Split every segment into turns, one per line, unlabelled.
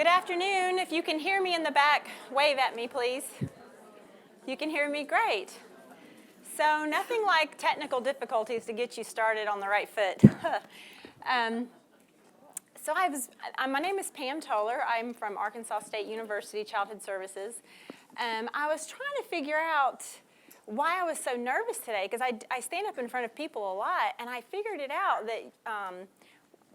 Good afternoon. If you can hear me in the back, wave at me, please. You can hear me? Great. So nothing like technical difficulties to get you started on the right foot. My name is Pam Toler. I'm from Arkansas State University Childhood Services. I was trying to figure out why I was so nervous today, because I stand up in front of people a lot, and I figured it out that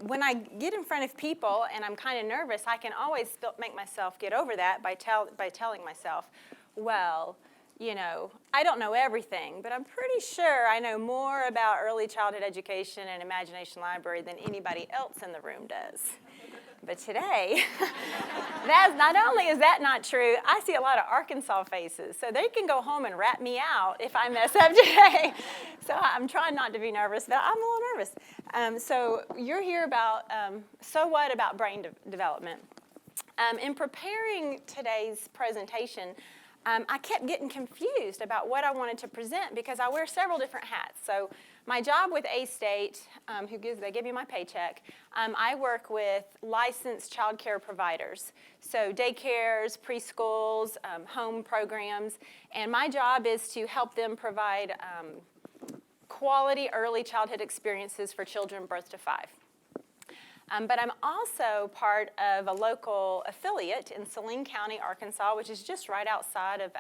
when I get in front of people and I'm kind of nervous, I can always make myself get over that by telling myself, well, you know, I don't know everything, but I'm pretty sure I know more about early childhood education and Imagination Library than anybody else in the room does. But today, not only is that not true, I see a lot of Arkansas faces, so they can go home and rat me out if I mess up today. So I'm trying not to be nervous, but I'm a little nervous. So you're here about, about brain development. In preparing today's presentation, I kept getting confused about what I wanted to present because I wear several different hats. So my job with A-State, they give me my paycheck, I work with licensed child care providers. So daycares, preschools, home programs, and my job is to help them provide quality early childhood experiences for children birth to 5. But I'm also part of a local affiliate in Saline County, Arkansas, which is just right outside of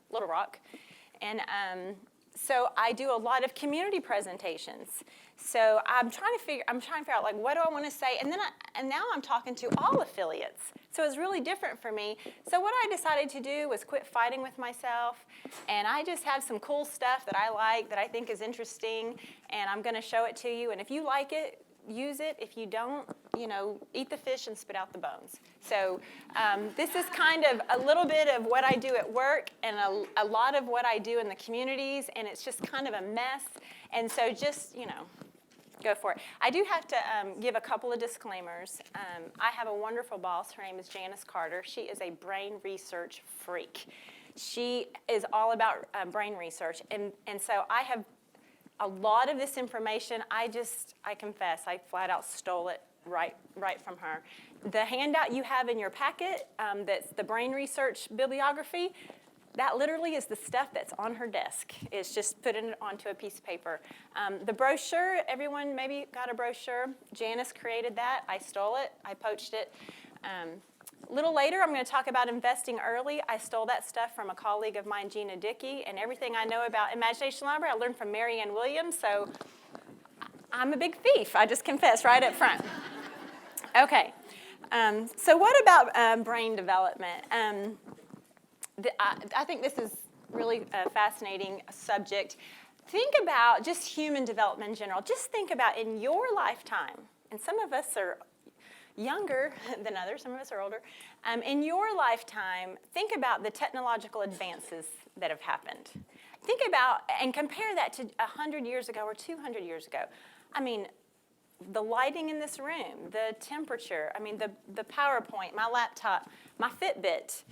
Little Rock. And so I do a lot of community presentations. So I'm trying to figure out, like, what do I want to say? And now I'm talking to all affiliates. So it's really different for me. So what I decided to do was quit fighting with myself, and I just have some cool stuff that I like, that I think is interesting, and I'm going to show it to you. And if you like it, use it. If you don't, eat the fish and spit out the bones. So this is kind of a little bit of what I do at work and a lot of what I do in the communities, and it's just kind of a mess. And so just, go for it. I do have to give a couple of disclaimers. I have a wonderful boss. Her name is Janice Carter. She is a brain research freak. She is all about brain research. And so I have a lot of this information, I confess, I flat out stole it right from her. The handout you have in your packet, that's the brain research bibliography, that literally is the stuff that's on her desk. It's just putting it onto a piece of paper. The brochure, everyone maybe got a brochure. Janice created that. I stole it. I poached it. A little later, I'm going to talk about investing early. I stole that stuff from a colleague of mine, Gina Dickey, and everything I know about Imagination Library, I learned from Mary Ann Williams, so I'm a big thief. I just confess right up front. Okay, so what about brain development? I think this is really a fascinating subject. Think about just human development in general. Just think about in your lifetime, and some of us are younger than others, some of us are older. In your lifetime, think about the technological advances that have happened. Think about and compare that to 100 years ago or 200 years ago. I mean, the lighting in this room, the temperature, the PowerPoint, my laptop, my Fitbit.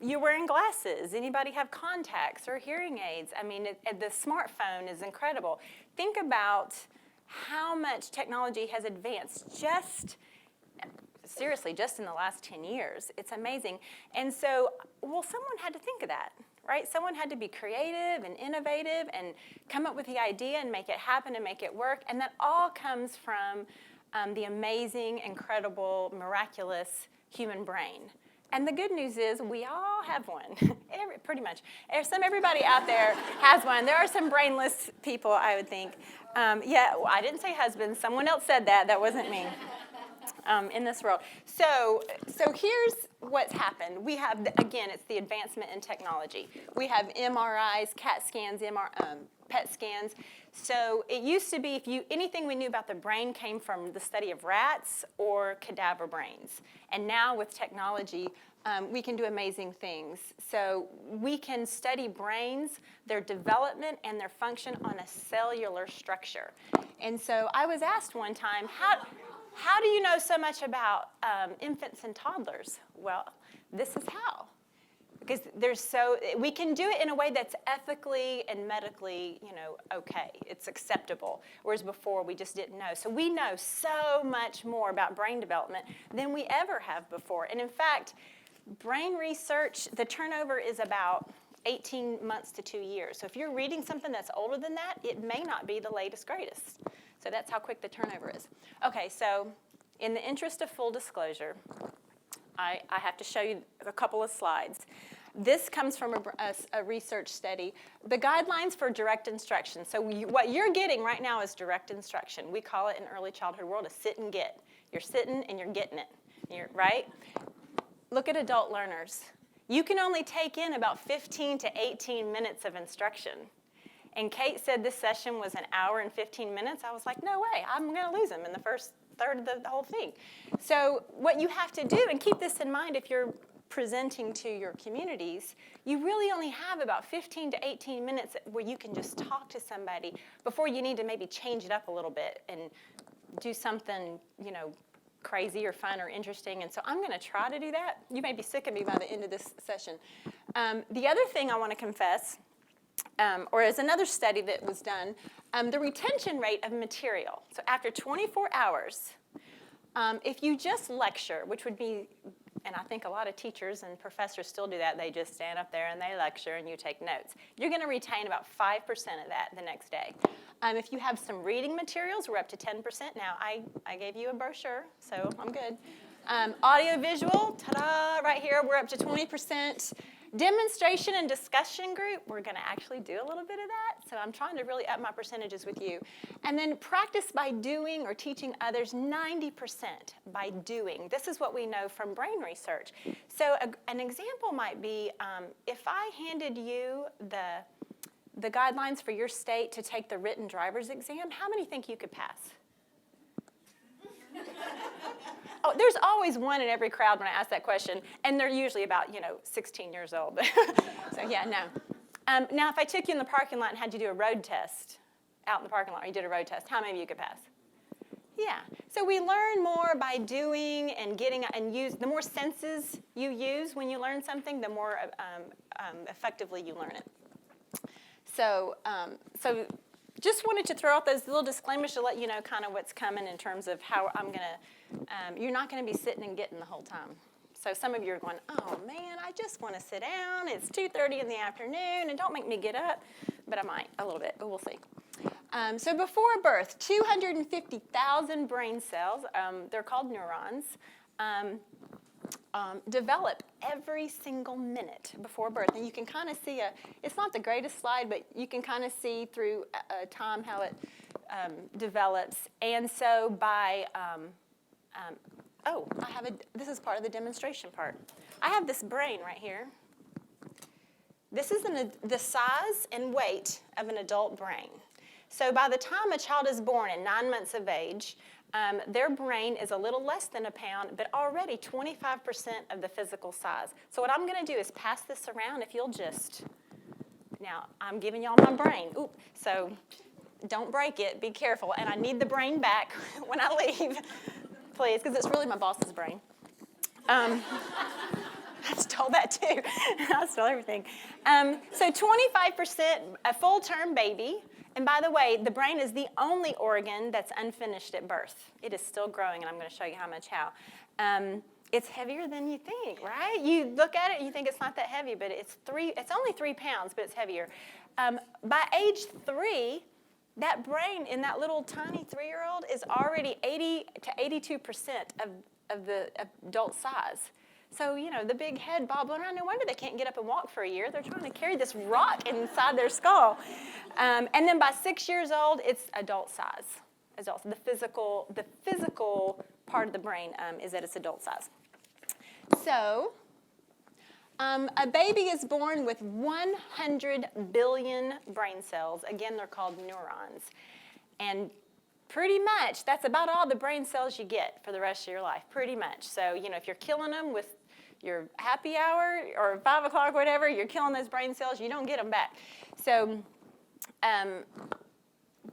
You're wearing glasses. Anybody have contacts or hearing aids? The smartphone is incredible. Think about how much technology has advanced just in the last 10 years. It's amazing. And so, someone had to think of that, right? Someone had to be creative and innovative and come up with the idea and make it happen and make it work. And that all comes from the amazing, incredible, miraculous human brain. And the good news is we all have one, pretty much. Everybody out there has one. There are some brainless people, I would think. I didn't say husband. Someone else said that. That wasn't me. In this world. So here's what's happened. We have, again, it's the advancement in technology. We have MRIs, CAT scans, PET scans. So it used to be anything we knew about the brain came from the study of rats or cadaver brains. And now with technology, we can do amazing things. So we can study brains, their development, and their function on a cellular structure. And so I was asked one time, how do you know so much about infants and toddlers? Well, this is how. Because we can do it in a way that's ethically and medically, okay. It's acceptable. Whereas before, we just didn't know. So we know so much more about brain development than we ever have before. And in fact, brain research, the turnover is about 18 months to 2 years. So if you're reading something that's older than that, it may not be the latest, greatest. So that's how quick the turnover is. Okay, so in the interest of full disclosure, I have to show you a couple of slides. This comes from a research study. The guidelines for direct instruction. So what you're getting right now is direct instruction. We call it in early childhood world a sit and get. You're sitting and you're getting it, right? Look at adult learners. You can only take in about 15 to 18 minutes of instruction. And Kate said this session was an hour and 15 minutes. I was like, no way, I'm going to lose them in the first third of the whole thing. So what you have to do, and keep this in mind if you're presenting to your communities, you really only have about 15 to 18 minutes where you can just talk to somebody before you need to maybe change it up a little bit and do something, crazy or fun or interesting. And so I'm going to try to do that. You may be sick of me by the end of this session. The other thing I want to confess, or as another study that was done, the retention rate of material. So after 24 hours, if you just lecture, which would be, and I think a lot of teachers and professors still do that, they just stand up there and they lecture and you take notes. You're going to retain about 5% of that the next day. If you have some reading materials, we're up to 10%. Now, I gave you a brochure, so I'm good. Audio visual, ta-da, right here, we're up to 20%. Demonstration and discussion group, we're going to actually do a little bit of that. So I'm trying to really up my percentages with you. And then practice by doing or teaching others, 90% by doing. This is what we know from brain research. So an example might be if I handed you the guidelines for your state to take the written driver's exam, how many think you could pass? Oh, there's always one in every crowd when I ask that question, and they're usually about, 16 years old. So yeah, no. Now, if I took you in the parking lot and had you do a road test out in the parking lot, or you did a road test, how many of you could pass? Yeah. So we learn more by doing and getting and use. The more senses you use when you learn something, the more effectively you learn it. So just wanted to throw out those little disclaimers to let you know kind of what's coming in terms of how I'm going to, you're not going to be sitting and getting the whole time. So some of you are going, oh, man, I just want to sit down. It's 2:30 in the afternoon, and don't make me get up. But I might a little bit, but we'll see. So before birth, 250,000 brain cells, they're called neurons, develop every single minute before birth. And you can kind of see it's not the greatest slide, but you can kind of see through time how it develops. And so by, this is part of the demonstration part. I have this brain right here. This is the size and weight of an adult brain. So by the time a child is born at 9 months of age, their brain is a little less than a pound, but already 25% of the physical size. So what I'm going to do is pass this around if you'll just, now I'm giving y'all my brain. Oop, so don't break it, be careful. And I need the brain back when I leave, please, because it's really my boss's brain. I stole that too. I stole everything. So 25%, a full-term baby. And by the way, the brain is the only organ that's unfinished at birth. It is still growing, and I'm going to show you how. It's heavier than you think, right? You look at it and you think it's not that heavy, but it's only 3 pounds, but it's heavier. By age 3, that brain in that little tiny 3-year-old is already 80 to 82% of the adult size. So, the big head bobbling around, no wonder they can't get up and walk for a year. They're trying to carry this rock inside their skull. And then by 6 years old, it's adult size. The physical part of the brain is at its adult size. So, a baby is born with 100 billion brain cells. Again, they're called neurons. And pretty much, that's about all the brain cells you get for the rest of your life, pretty much. So, if you're killing them with your happy hour or 5 o'clock, whatever, you're killing those brain cells, you don't get them back. So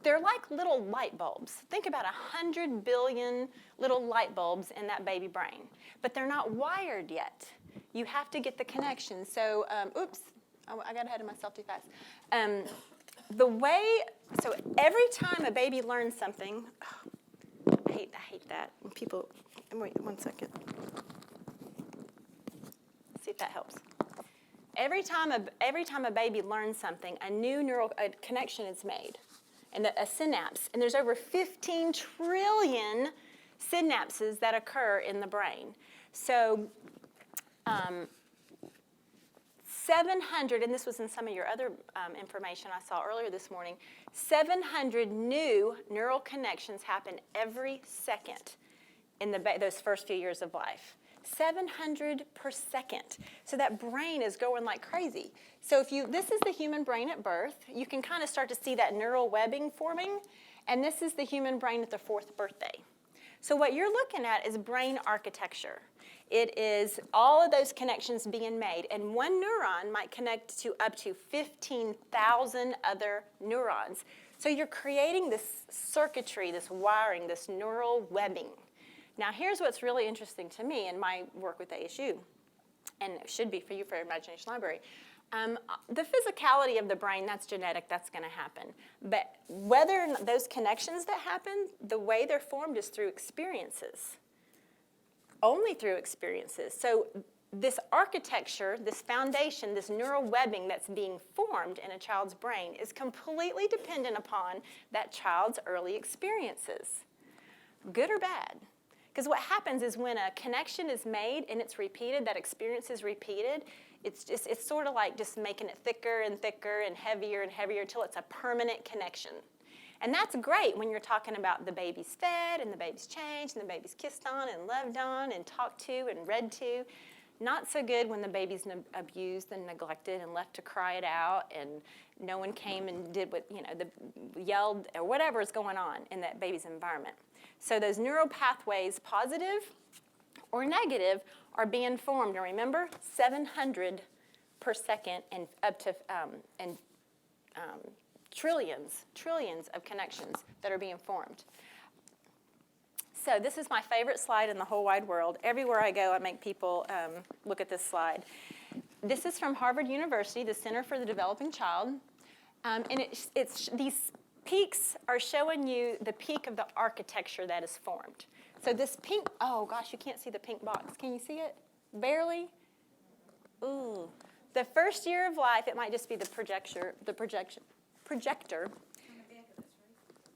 they're like little light bulbs. Think about 100 billion little light bulbs in that baby brain. But they're not wired yet. You have to get the connection. So, oops, I got ahead of myself too fast. So every time a baby learns something, I hate that. When people, wait 1 second. See if that helps. Every time a baby learns something, a new neural connection is made, and a synapse. And there's over 15 trillion synapses that occur in the brain. So 700, and this was in some of your other information I saw earlier this morning, 700 new neural connections happen every second in those first few years of life. 700 per second. So that brain is going like crazy. So this is the human brain at birth. You can kind of start to see that neural webbing forming. And this is the human brain at the 4th birthday. So what you're looking at is brain architecture. It is all of those connections being made. And one neuron might connect to up to 15,000 other neurons. So you're creating this circuitry, this wiring, this neural webbing. Now, here's what's really interesting to me in my work with ASU, and it should be for you for Imagination Library. The physicality of the brain, that's genetic, that's going to happen. But whether those connections that happen, the way they're formed is through experiences. Only through experiences. So this architecture, this foundation, this neural webbing that's being formed in a child's brain is completely dependent upon that child's early experiences, good or bad. Because what happens is when a connection is made and it's repeated, that experience is repeated, it's sort of like just making it thicker and thicker and heavier until it's a permanent connection. And that's great when you're talking about the baby's fed and the baby's changed and the baby's kissed on and loved on and talked to and read to. Not so good when the baby's abused and neglected and left to cry it out and no one came and did what, yelled or whatever is going on in that baby's environment. So those neural pathways, positive or negative, are being formed. And remember, 700 per second and up to trillions of connections that are being formed. So this is my favorite slide in the whole wide world. Everywhere I go, I make people look at this slide. This is from Harvard University, the Center for the Developing Child. And these peaks are showing you the peak of the architecture that is formed. So this pink, oh gosh, you can't see the pink box. Can you see it? Barely? Ooh. The first year of life, it might just be the projector.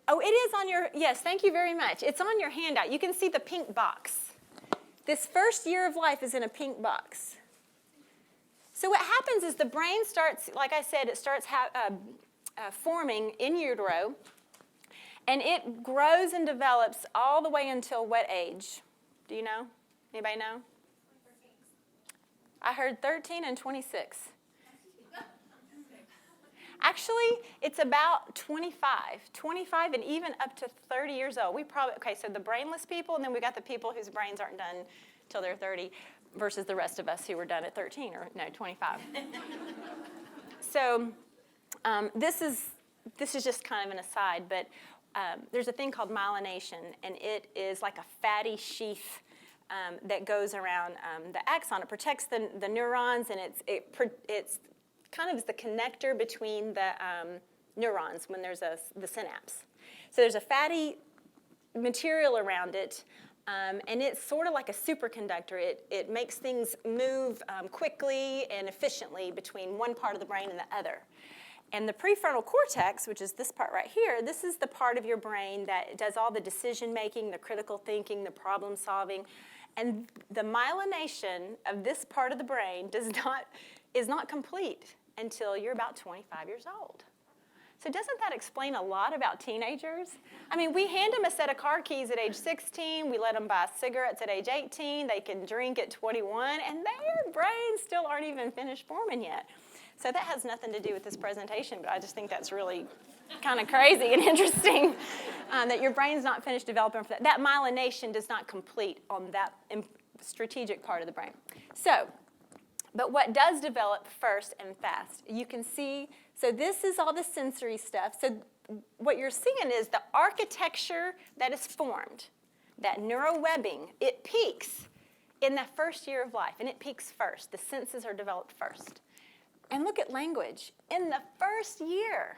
Oh, it is on your, yes, thank you very much. It's on your handout. You can see the pink box. This first year of life is in a pink box. So what happens is the brain starts, like I said, it starts forming in utero, and it grows and develops all the way until what age? Do you know? Anybody know? I heard 13 and 26. Actually, it's about 25 and even up to 30 years old. Okay, so the brainless people, and then we got the people whose brains aren't done till they're 30 versus the rest of us who were done at 13 or, no, 25. So this is just kind of an aside, but there's a thing called myelination, and it is like a fatty sheath that goes around the axon. It protects the neurons, and it's kind of is the connector between the neurons when there's the synapse. So there's a fatty material around it, and it's sort of like a superconductor. It makes things move quickly and efficiently between one part of the brain and the other. And the prefrontal cortex, which is this part right here, this is the part of your brain that does all the decision making, the critical thinking, the problem solving. And the myelination of this part of the brain is not complete until you're about 25 years old. So doesn't that explain a lot about teenagers? I mean, we hand them a set of car keys at age 16. We let them buy cigarettes at age 18. They can drink at 21. And their brains still aren't even finished forming yet. So that has nothing to do with this presentation, but I just think that's really kind of crazy and interesting that your brain's not finished developing for that. That myelination does not complete on that strategic part of the brain. So, but what does develop first and fast? You can see, so this is all the sensory stuff. So what you're seeing is the architecture that is formed, that neural webbing, it peaks in the first year of life, and it peaks first. The senses are developed first. And look at language. In the first year,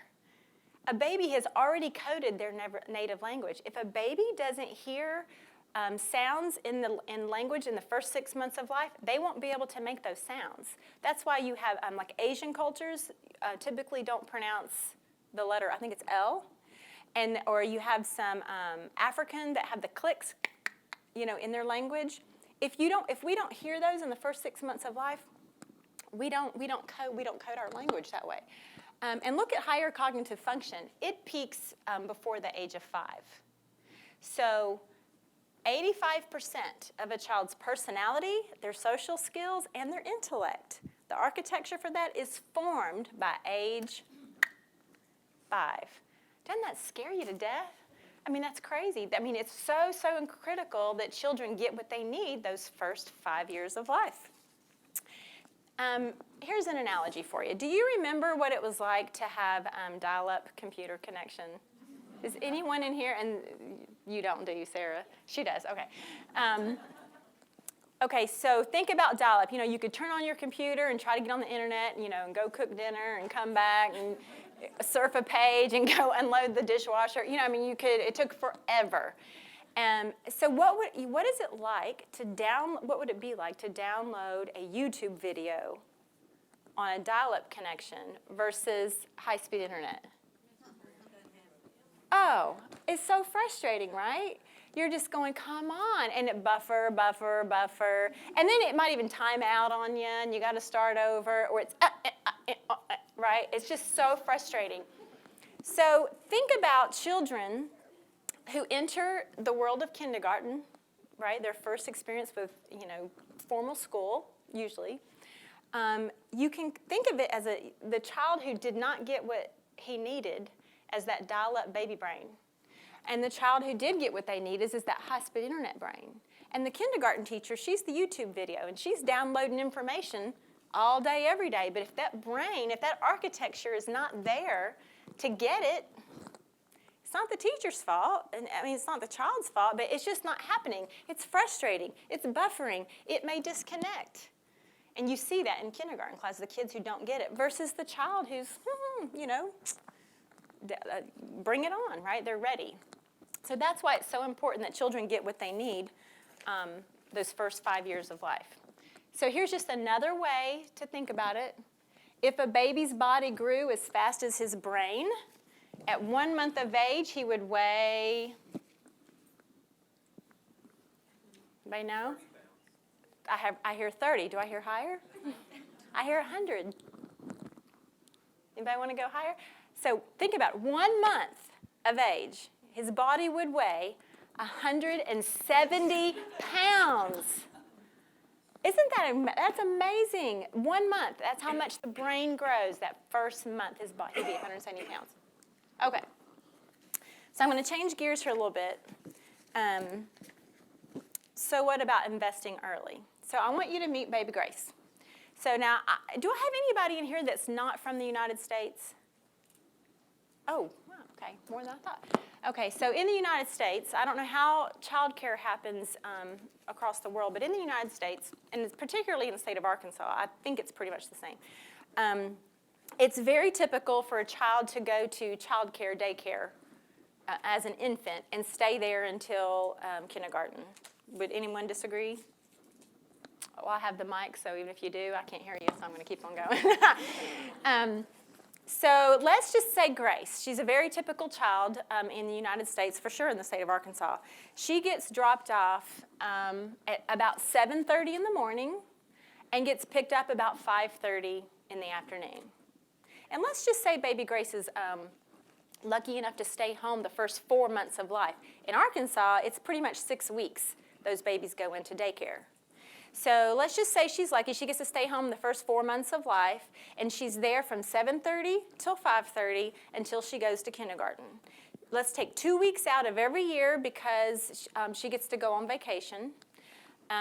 a baby has already coded their native language. If a baby doesn't hear sounds in language in the first 6 months of life, they won't be able to make those sounds. That's why you have, like Asian cultures typically don't pronounce the letter, I think it's L, or you have some African that have the clicks, in their language. If we don't hear those in the first 6 months of life, we don't code our language that way. And look at higher cognitive function. It peaks before the age of 5. So 85% of a child's personality, their social skills, and their intellect, the architecture for that is formed by age 5. Doesn't that scare you to death? I mean, that's crazy. I mean, it's so critical that children get what they need those first 5 years of life. Here's an analogy for you. Do you remember what it was like to have dial-up computer connection? Is anyone in here? And you don't, do you, Sarah? She does, okay. Okay, so think about dial-up. You could turn on your computer and try to get on the internet, and go cook dinner and come back and surf a page and go unload the dishwasher. It took forever. So what is it like what would it be like to download a YouTube video on a dial-up connection versus high-speed internet? Oh, it's so frustrating, right? You're just going, come on, and it buffer, and then it might even time out on you, and you got to start over, or it's right? It's just so frustrating. So think about children who enter the world of kindergarten, right? Their first experience with, formal school, usually. You can think of it as the child who did not get what he needed as that dial-up baby brain. And the child who did get what they need is that high-speed internet brain. And the kindergarten teacher, she's the YouTube video, and she's downloading information all day, every day. But if that architecture is not there to get it, it's not the teacher's fault, and it's not the child's fault, but it's just not happening. It's frustrating. It's buffering. It may disconnect. And you see that in kindergarten class, the kids who don't get it, versus the child who's, bring it on, right? They're ready. So that's why it's so important that children get what they need those first 5 years of life. So here's just another way to think about it. If a baby's body grew as fast as his brain, at 1 month of age, he would weigh, anybody know? I hear 30. Do I hear higher? I hear 100. Anybody want to go higher? So think about 1 month of age, his body would weigh 170 pounds. That's amazing. 1 month, that's how much the brain grows that first month, his body would be 170 pounds. Okay, so I'm going to change gears here a little bit. So what about investing early? So I want you to meet baby Grace. So now, do I have anybody in here that's not from the United States? Oh, wow, okay, more than I thought. Okay, so in the United States, I don't know how childcare happens across the world, but in the United States, and particularly in the state of Arkansas, I think it's pretty much the same. It's very typical for a child to go to childcare, daycare, as an infant and stay there until kindergarten. Would anyone disagree? Well, I have the mic, so even if you do, I can't hear you, so I'm going to keep on going. So let's just say Grace. She's a very typical child in the United States, for sure in the state of Arkansas. She gets dropped off at about 7:30 in the morning and gets picked up about 5:30 in the afternoon. And let's just say baby Grace is lucky enough to stay home the first 4 months of life. In Arkansas, it's pretty much 6 weeks those babies go into daycare. So let's just say she's lucky. She gets to stay home the first 4 months of life, and she's there from 7:30 till 5:30 until she goes to kindergarten. Let's take 2 weeks out of every year because she gets to go on vacation.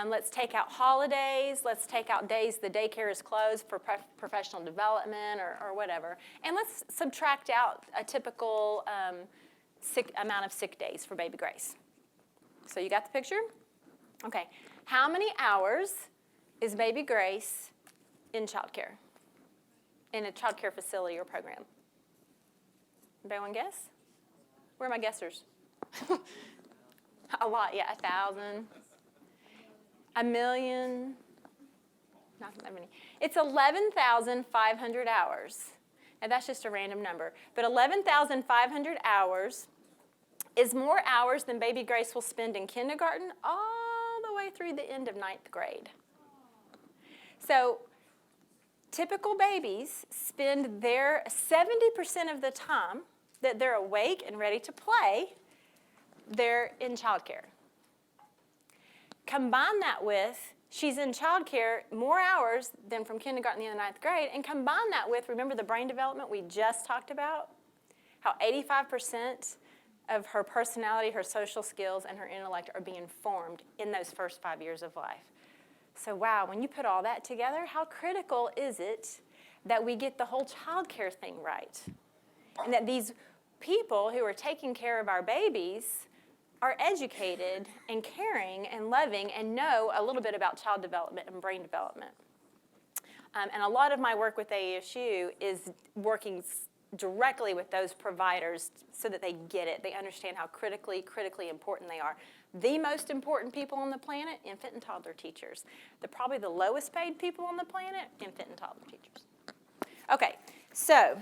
Let's take out holidays. Let's take out days the daycare is closed for professional development or whatever. And let's subtract out a typical amount of sick days for baby Grace. So you got the picture? Okay. How many hours is baby Grace in childcare, in a childcare facility or program? Anybody want to guess? Where are my guessers? A lot, yeah, 1,000. 1,000,000. Not that many. It's 11,500 hours. And that's just a random number. But 11,500 hours is more hours than baby Grace will spend in kindergarten all the way through the end of 9th grade. So typical babies spend their 70% of the time that they're awake and ready to play, they're in childcare. Combine that with she's in childcare more hours than from kindergarten to the 9th grade, and combine that with, remember the brain development we just talked about? How 85% of her personality, her social skills, and her intellect are being formed in those first 5 years of life. So wow, when you put all that together, how critical is it that we get the whole childcare thing right? And that these people who are taking care of our babies are educated and caring and loving and know a little bit about child development and brain development. And a lot of my work with AESU is working directly with those providers so that they get it. They understand how critically important they are. The most important people on the planet, infant and toddler teachers. Probably the lowest paid people on the planet, infant and toddler teachers. Okay, so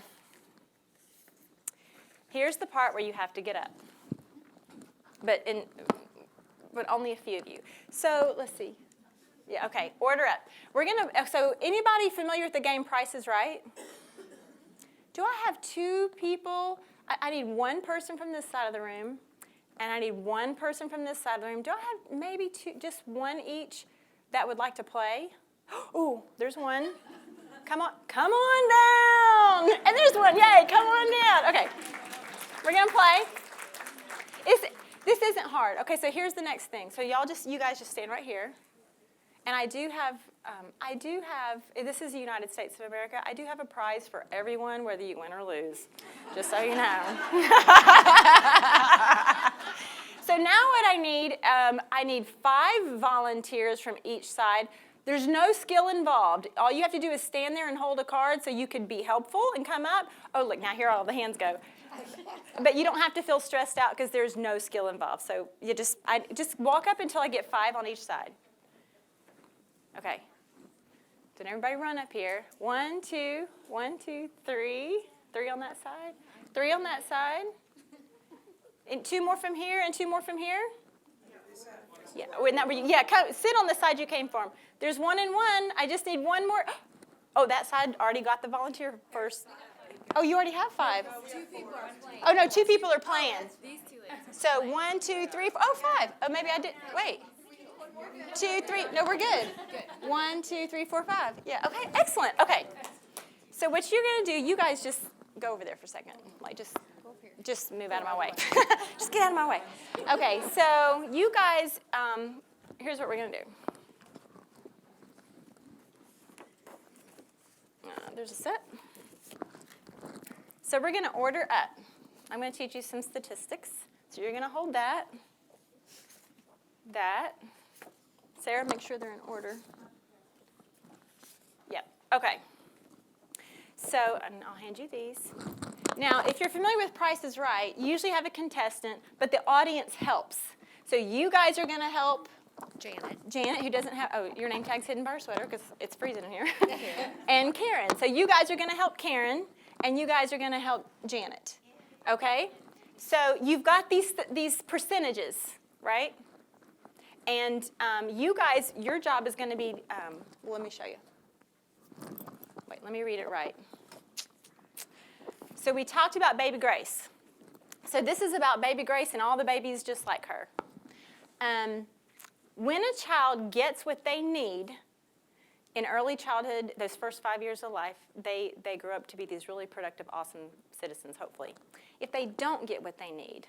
here's the part where you have to get up. But only a few of you. So let's see. Yeah, okay, order up. So anybody familiar with the game Price is Right? Do I have two people? I need one person from this side of the room, and I need one person from this side of the room. Do I have maybe two, just one each that would like to play? Oh, there's one. Come on down. And there's one, yay, come on down. Okay, we're gonna play. This isn't hard. Okay, so here's the next thing. So you guys just stand right here. And I do have, this is the United States of America, I do have a prize for everyone, whether you win or lose, just so you know. So now what I need 5 volunteers from each side. There's no skill involved. All you have to do is stand there and hold a card so you could be helpful and come up. Oh, look, now here all the hands go. But you don't have to feel stressed out because there's no skill involved. So you just walk up until I get 5 on each side. Okay. Did everybody run up here? 1, 2, 1, 2, 3. 3 on that side. 3 on that side. And 2 more from here and 2 more from here. Yeah, sit on the side you came from. There's 1 and 1. I just need 1 more. Oh, that side already got the volunteer first. Oh, you already have 5.
No, 2 people are playing.
Oh, no, 2 people are playing.
These 2 ladies.
So 1, 2, 3, 4. Oh, 5. Oh, maybe I did. Wait. 2, 3. No, we're good. 1, 2, 3, 4, 5. Yeah. Okay. Excellent. Okay. So what you're gonna do? You guys just go over there for a second. Like just move out of my way. Just get out of my way. Okay. So you guys, here's what we're gonna do. There's a set. So we're gonna order up. I'm gonna teach you some statistics. So you're gonna hold that. Sarah, make sure they're in order. Yep, okay. So, and I'll hand you these. Now, if you're familiar with Price is Right, you usually have a contestant, but the audience helps. So you guys are gonna help Janet, who doesn't have, your name tag's hidden by her sweater because it's freezing in here. And Karen. So you guys are gonna help Karen, and you guys are gonna help Janet, okay? So you've got these percentages, right? And you guys, your job is going to be, let me show you. Wait, let me read it right. So we talked about baby Grace. So this is about baby Grace and all the babies just like her. When a child gets what they need in early childhood, those first 5 years of life, they grow up to be these really productive, awesome citizens, hopefully. If they don't get what they need,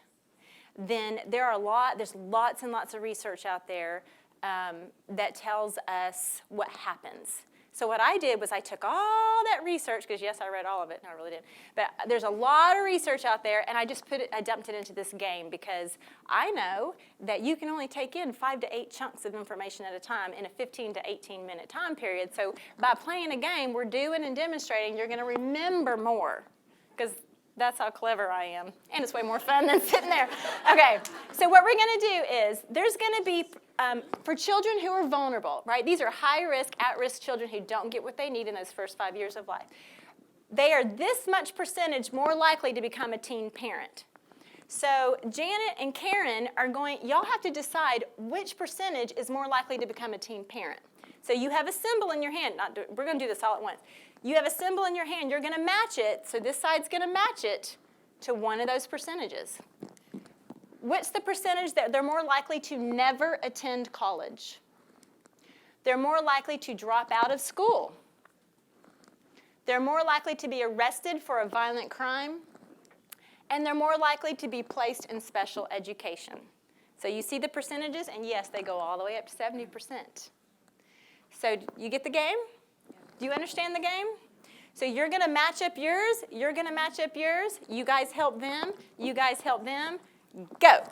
then there's lots and lots of research out there that tells us what happens. So what I did was I took all that research, because yes, I read all of it. No, I really didn't. But there's a lot of research out there, and I just I dumped it into this game because I know that you can only take in 5 to 8 chunks of information at a time in a 15 to 18 minute time period. So by playing a game, we're doing and demonstrating, you're going to remember more, because that's how clever I am. And it's way more fun than sitting there. Okay, so what we're going to do is there's going to be, for children who are vulnerable, right? These are high-risk, at-risk children who don't get what they need in those first 5 years of life. They are this much percentage more likely to become a teen parent. So Janet and Karen y'all have to decide which percentage is more likely to become a teen parent. So you have a symbol in your hand. We're going to do this all at once. You have a symbol in your hand. You're going to match it. So this side's going to match it to one of those percentages. What's the percentage that they're more likely to never attend college? They're more likely to drop out of school. They're more likely to be arrested for a violent crime. And they're more likely to be placed in special education. So you see the percentages, and yes, they go all the way up to 70%. So you get the game? Do you understand the game? So you're going to match up yours. You're going to match up yours. You guys help them. You guys help them. Go.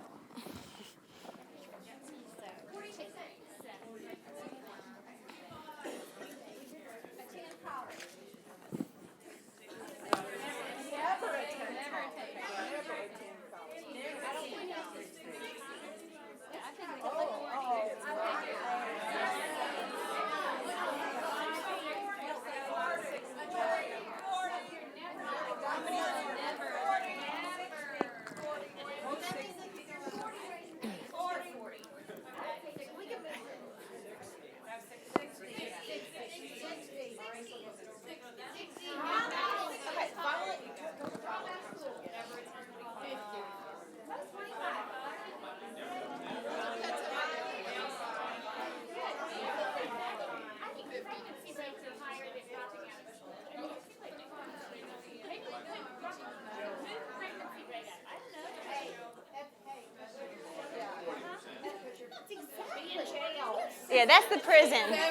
Yeah, that's the prison.
I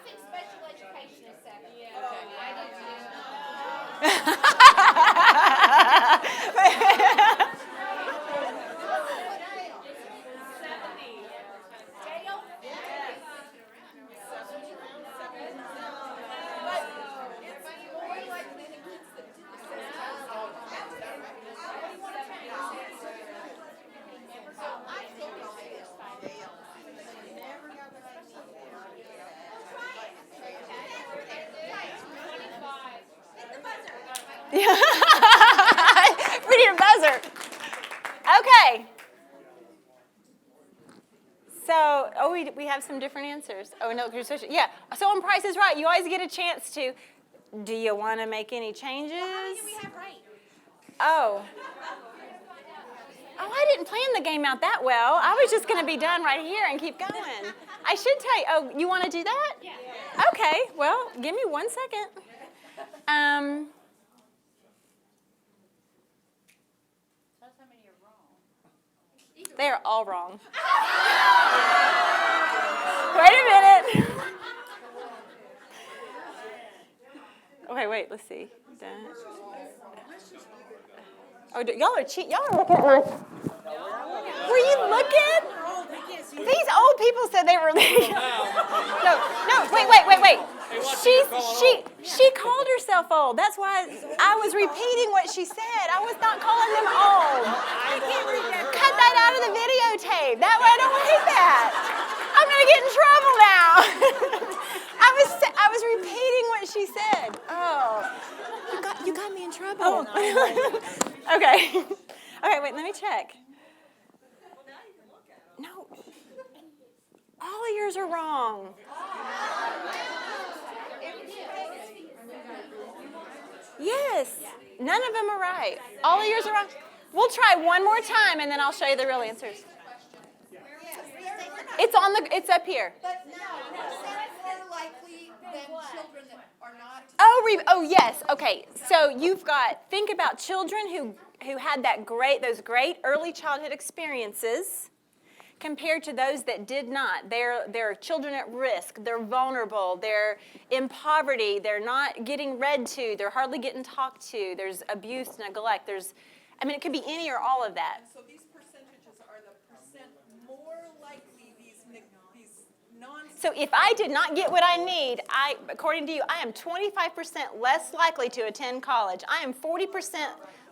think special education is 70. Yeah.
We need a buzzer. Okay. So, we have some different answers. Oh, no, yeah. So on Price is Right, you always get a chance to, do you want to make any changes?
Well, how many do we have right?
Oh, I didn't plan the game out that well. I was just going to be done right here and keep going. I should tell you. Oh, you want to do that?
Yeah.
Okay, well, give me 1 second. They are all wrong. Wait a minute. Okay, wait, let's see. Oh, y'all are cheating. Y'all are looking at my... Were you looking? These old people said they were... No, wait. She called herself old. That's why I was repeating what she said. I was not calling them old. Cut that out of the videotape. That way I don't hate that. I'm going to get in trouble now. I was repeating what she said. Oh, you got me in trouble. Oh. Okay, wait, let me check. No, all of yours are wrong. Yes, none of them are right. All of yours are wrong. We'll try one more time, and then I'll show you the real answers. It's up here.
But no, more likely than children that are not.
Oh, yes. Okay. So think about children who had those great early childhood experiences. compared to those that did not. They're children at risk. They're vulnerable. They're in poverty. They're not getting read to. They're hardly getting talked to. There's abuse, neglect. It could be any or all of that.
And so these percentages are the percent more likely these non.
So if I did not get what I need, according to you, I am 25% less likely to attend college. I am 40%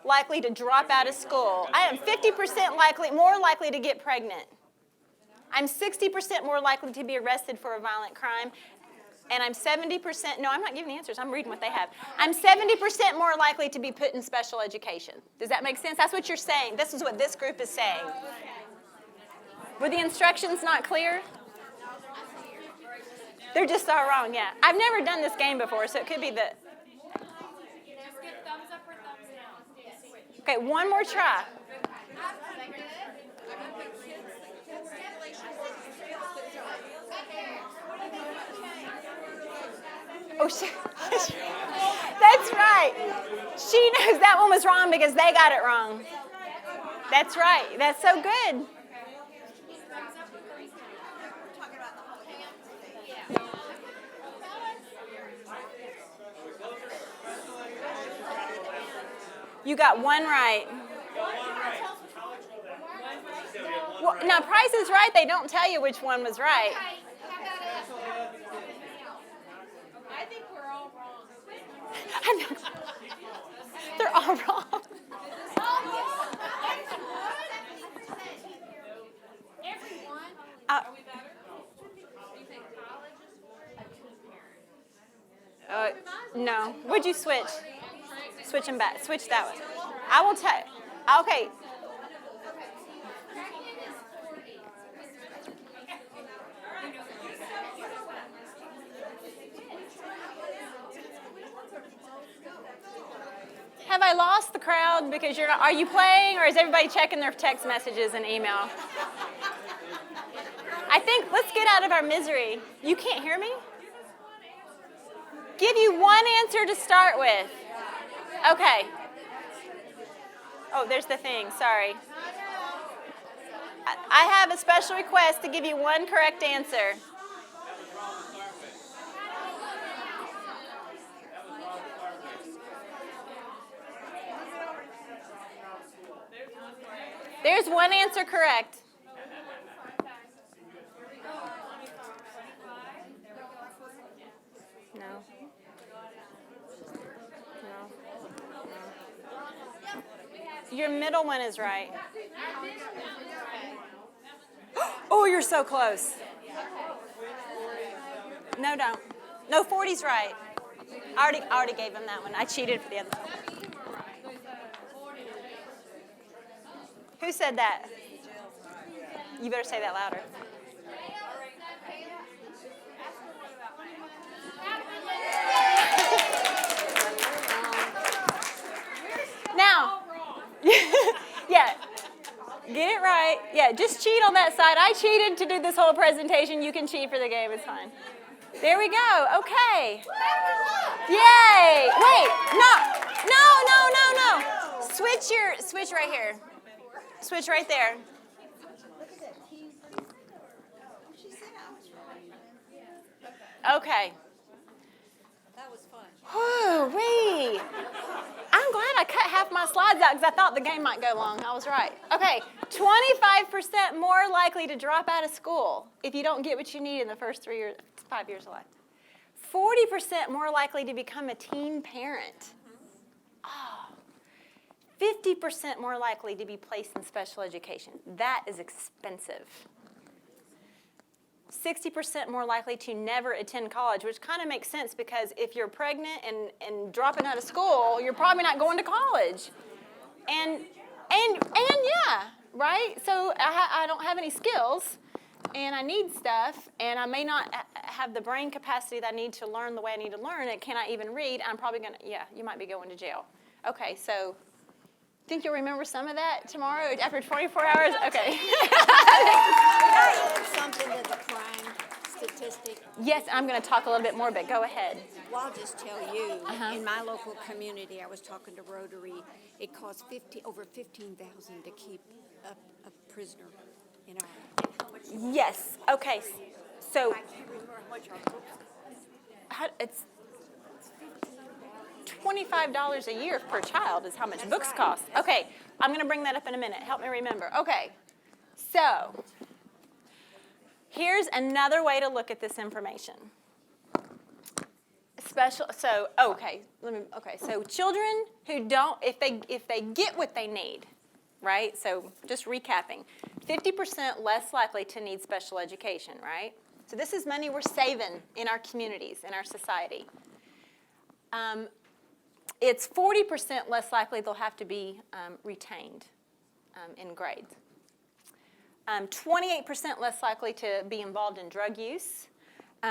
likely to drop out of school. I am 50% more likely to get pregnant. I'm 60% more likely to be arrested for a violent crime. And I'm 70%, no, I'm not giving answers. I'm reading what they have. I'm 70% more likely to be put in special education. Does that make sense? That's what you're saying. This is what this group is saying. Were the instructions not clear? They're just all wrong, yeah. I've never done this game before, so it could be the...
Just give thumbs up or thumbs down.
Okay, one more try. Oh, that's right. She knows that one was wrong because they got it wrong. That's right. That's so good. You got one right. Well, now, Price is Right. They don't tell you which one was right.
I think we're all wrong.
They're all wrong.
Everyone.
Uh,
Are we better? Do you think college is for a teen parent?
No. Would you switch? Switch them back. Switch that one. I will tell. Okay. Have I lost the crowd because you're not? Are you playing, or is everybody checking their text messages and email? I think let's get out of our misery. You can't hear me? Give you one answer to start with. Okay. Oh, there's the thing. Sorry. I have a special request to give you one correct answer. There's one answer correct. No. Your middle one is right. Oh, you're so close. No, don't. No, 40's right. I already gave him that one. I cheated for the other one. Who said that? You better say that louder. Now, yeah, get it right. Yeah, just cheat on that side. I cheated to do this whole presentation. You can cheat for the game. It's fine. There we go. Okay. Yay. Wait. No. Switch right here. Switch right there. Okay.
That was fun.
Whoo-wee. I'm glad I cut half my slides out because I thought the game might go long. I was right. Okay, 25% more likely to drop out of school if you don't get what you need in the first 5 years of life. 40% more likely to become a teen parent. 50% more likely to be placed in special education. That is expensive. 60% more likely to never attend college, which kind of makes sense because if you're pregnant and dropping out of school, you're probably not going to college. And yeah, right? So I don't have any skills, and I need stuff, and I may not have the brain capacity that I need to learn the way I need to learn. And cannot even read. I'm probably going to, yeah, you might be going to jail. Okay, so think you'll remember some of that tomorrow after 24 hours? Okay.
Something to the crime statistic.
Yes, I'm going to talk a little bit more, but go ahead.
Well, I'll just tell you, in my local community, I was talking to Rotary, it costs over $15,000 to keep a prisoner in our
Yes, okay, so
I can't remember how much our books
it's $25 a year per child is how much books cost. Okay, I'm going to bring that up in a minute. Help me remember. Okay, so here's another way to look at this information. So children who don't, if they get what they need, right? So just recapping, 50% less likely to need special education, right? So this is money we're saving in our communities, in our society. It's 40% less likely they'll have to be retained in grades. 28% less likely to be involved in drug use.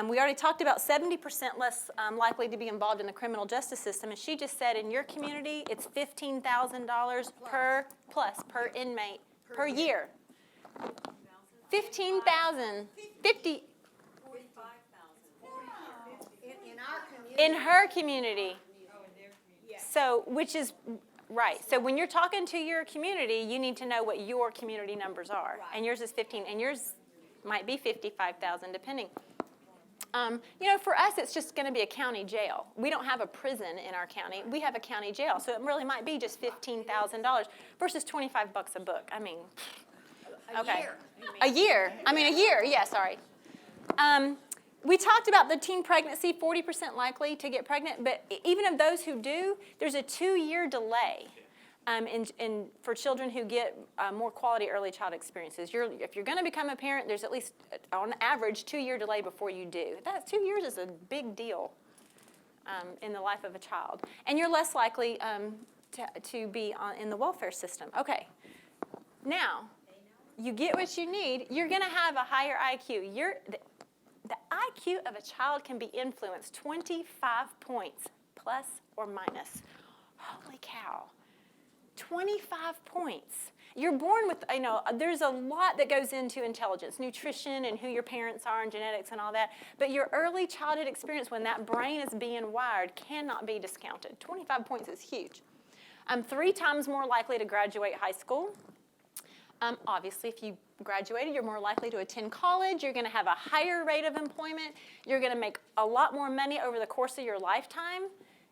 We already talked about 70% less likely to be involved in the criminal justice system. And she just said in your community, it's $15,000 per inmate per year. 15,000, 50
in our community.
in her community. So, which is right. So when you're talking to your community, you need to know what your community numbers are.
Right.
And yours is 15, and yours might be 55,000, depending. For us, it's just going to be a county jail. We don't have a prison in our county. We have a county jail, so it really might be just $15,000 versus $25 a book. I mean, okay. A year. A year. Yeah, sorry. We talked about the teen pregnancy, 40% likely to get pregnant, but even of those who do, there's a 2-year delay for children who get more quality early child experiences. If you're going to become a parent, there's at least, on average, 2-year delay before you do. 2 years is a big deal in the life of a child. And you're less likely to be in the welfare system. Okay. Now, you get what you need. You're going to have a higher IQ. The IQ of a child can be influenced 25 points, plus or minus. Holy cow. 25 points. You're born with, there's a lot that goes into intelligence, nutrition and who your parents are and genetics and all that. But your early childhood experience when that brain is being wired cannot be discounted. 25 points is huge. 3 times more likely to graduate high school. Obviously, if you graduated, you're more likely to attend college. You're going to have a higher rate of employment. You're going to make a lot more money over the course of your lifetime.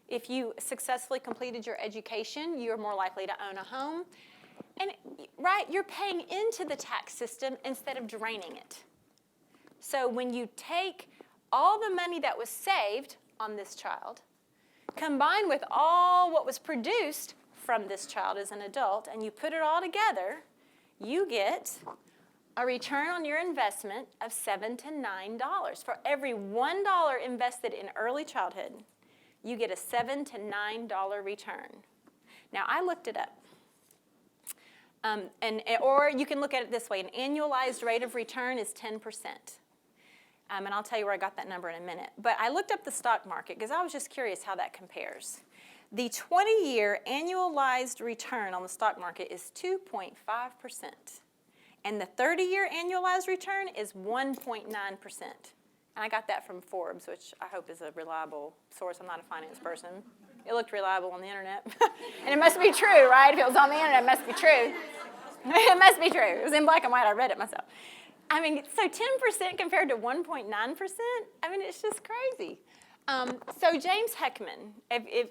If you successfully completed your education, you're more likely to own a home. And, right, you're paying into the tax system instead of draining it. So when you take all the money that was saved on this child, combined with all what was produced from this child as an adult, and you put it all together, you get a return on your investment of $7 to $9. For every $1 invested in early childhood, you get a $7 to $9 return. Now, I looked it up. Or you can look at it this way. An annualized rate of return is 10%. And I'll tell you where I got that number in a minute. But I looked up the stock market because I was just curious how that compares. The 20-year annualized return on the stock market is 2.5%. And the 30-year annualized return is 1.9%. And I got that from Forbes, which I hope is a reliable source. I'm not a finance person. It looked reliable on the internet. And it must be true, right? If it was on the internet, it must be true. It must be true. It was in black and white. I read it myself. So 10% compared to 1.9%, it's just crazy. So James Heckman,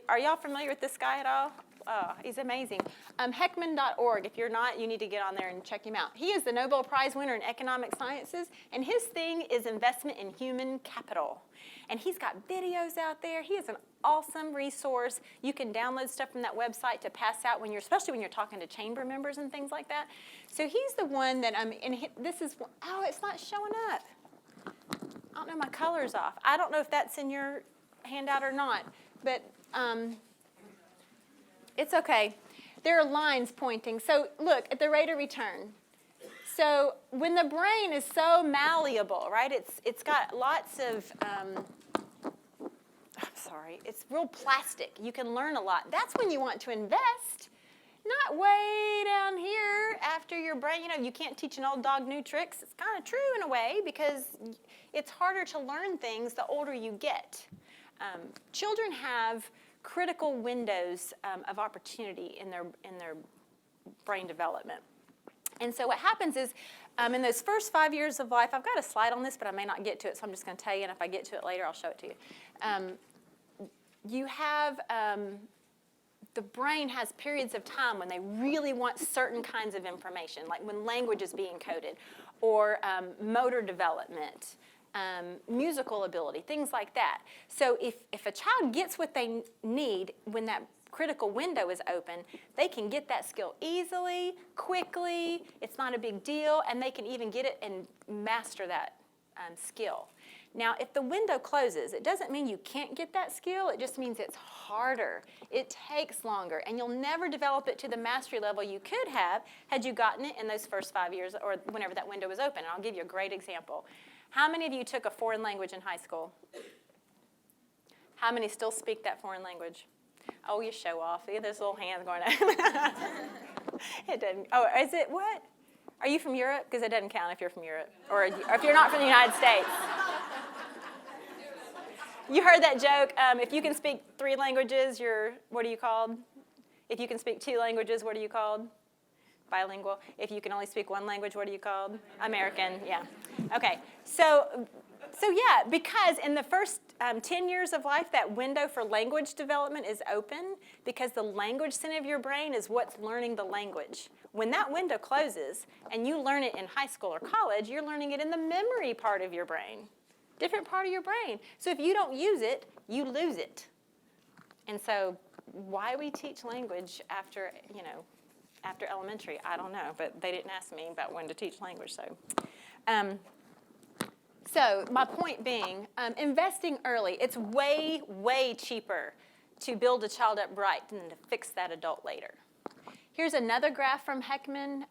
are y'all familiar with this guy at all? Oh, he's amazing. Heckman.org. If you're not, you need to get on there and check him out. He is the Nobel Prize winner in economic sciences, and his thing is investment in human capital. And he's got videos out there. He is an awesome resource. You can download stuff from that website to pass out especially when you're talking to chamber members and things like that. So he's the one that it's not showing up. I don't know, my color's off. I don't know if that's in your handout or not, but it's okay. There are lines pointing. So look at the rate of return. So when the brain is so malleable, right, it's got lots of, it's real plastic. You can learn a lot. That's when you want to invest, not way down here after your brain. You can't teach an old dog new tricks. It's kind of true in a way because it's harder to learn things the older you get. Children have critical windows of opportunity in their brain development. And so what happens is in those first 5 years of life, I've got a slide on this, but I may not get to it, so I'm just going to tell you, and if I get to it later, I'll show it to you. You have, the brain has periods of time when they really want certain kinds of information, like when language is being coded, or motor development, musical ability, things like that. So if a child gets what they need when that critical window is open, they can get that skill easily, quickly, it's not a big deal, and they can even get it and master that skill. Now, if the window closes, it doesn't mean you can't get that skill, it just means it's harder. It takes longer, and you'll never develop it to the mastery level you could have had you gotten it in those first 5 years or whenever that window was open. And I'll give you a great example. How many of you took a foreign language in high school? How many still speak that foreign language? Oh, you show off. See, there's little hands going up. It doesn't. Oh, is it what? Are you from Europe? Because it doesn't count if you're from Europe. Or if you're not from the United States. You heard that joke. If you can speak 3 languages, what are you called? If you can speak 2 languages, what are you called? Bilingual. If you can only speak 1 language, what are you called? American, yeah. Okay, so yeah, because in the first 10 years of life, that window for language development is open because the language center of your brain is what's learning the language. When that window closes and you learn it in high school or college, you're learning it in the memory part of your brain, different part of your brain. So if you don't use it, you lose it. And so why we teach language after elementary, I don't know, but they didn't ask me about when to teach language, so. So my point being, investing early, it's way, way cheaper to build a child up right than to fix that adult later. Here's another graph from Heckman.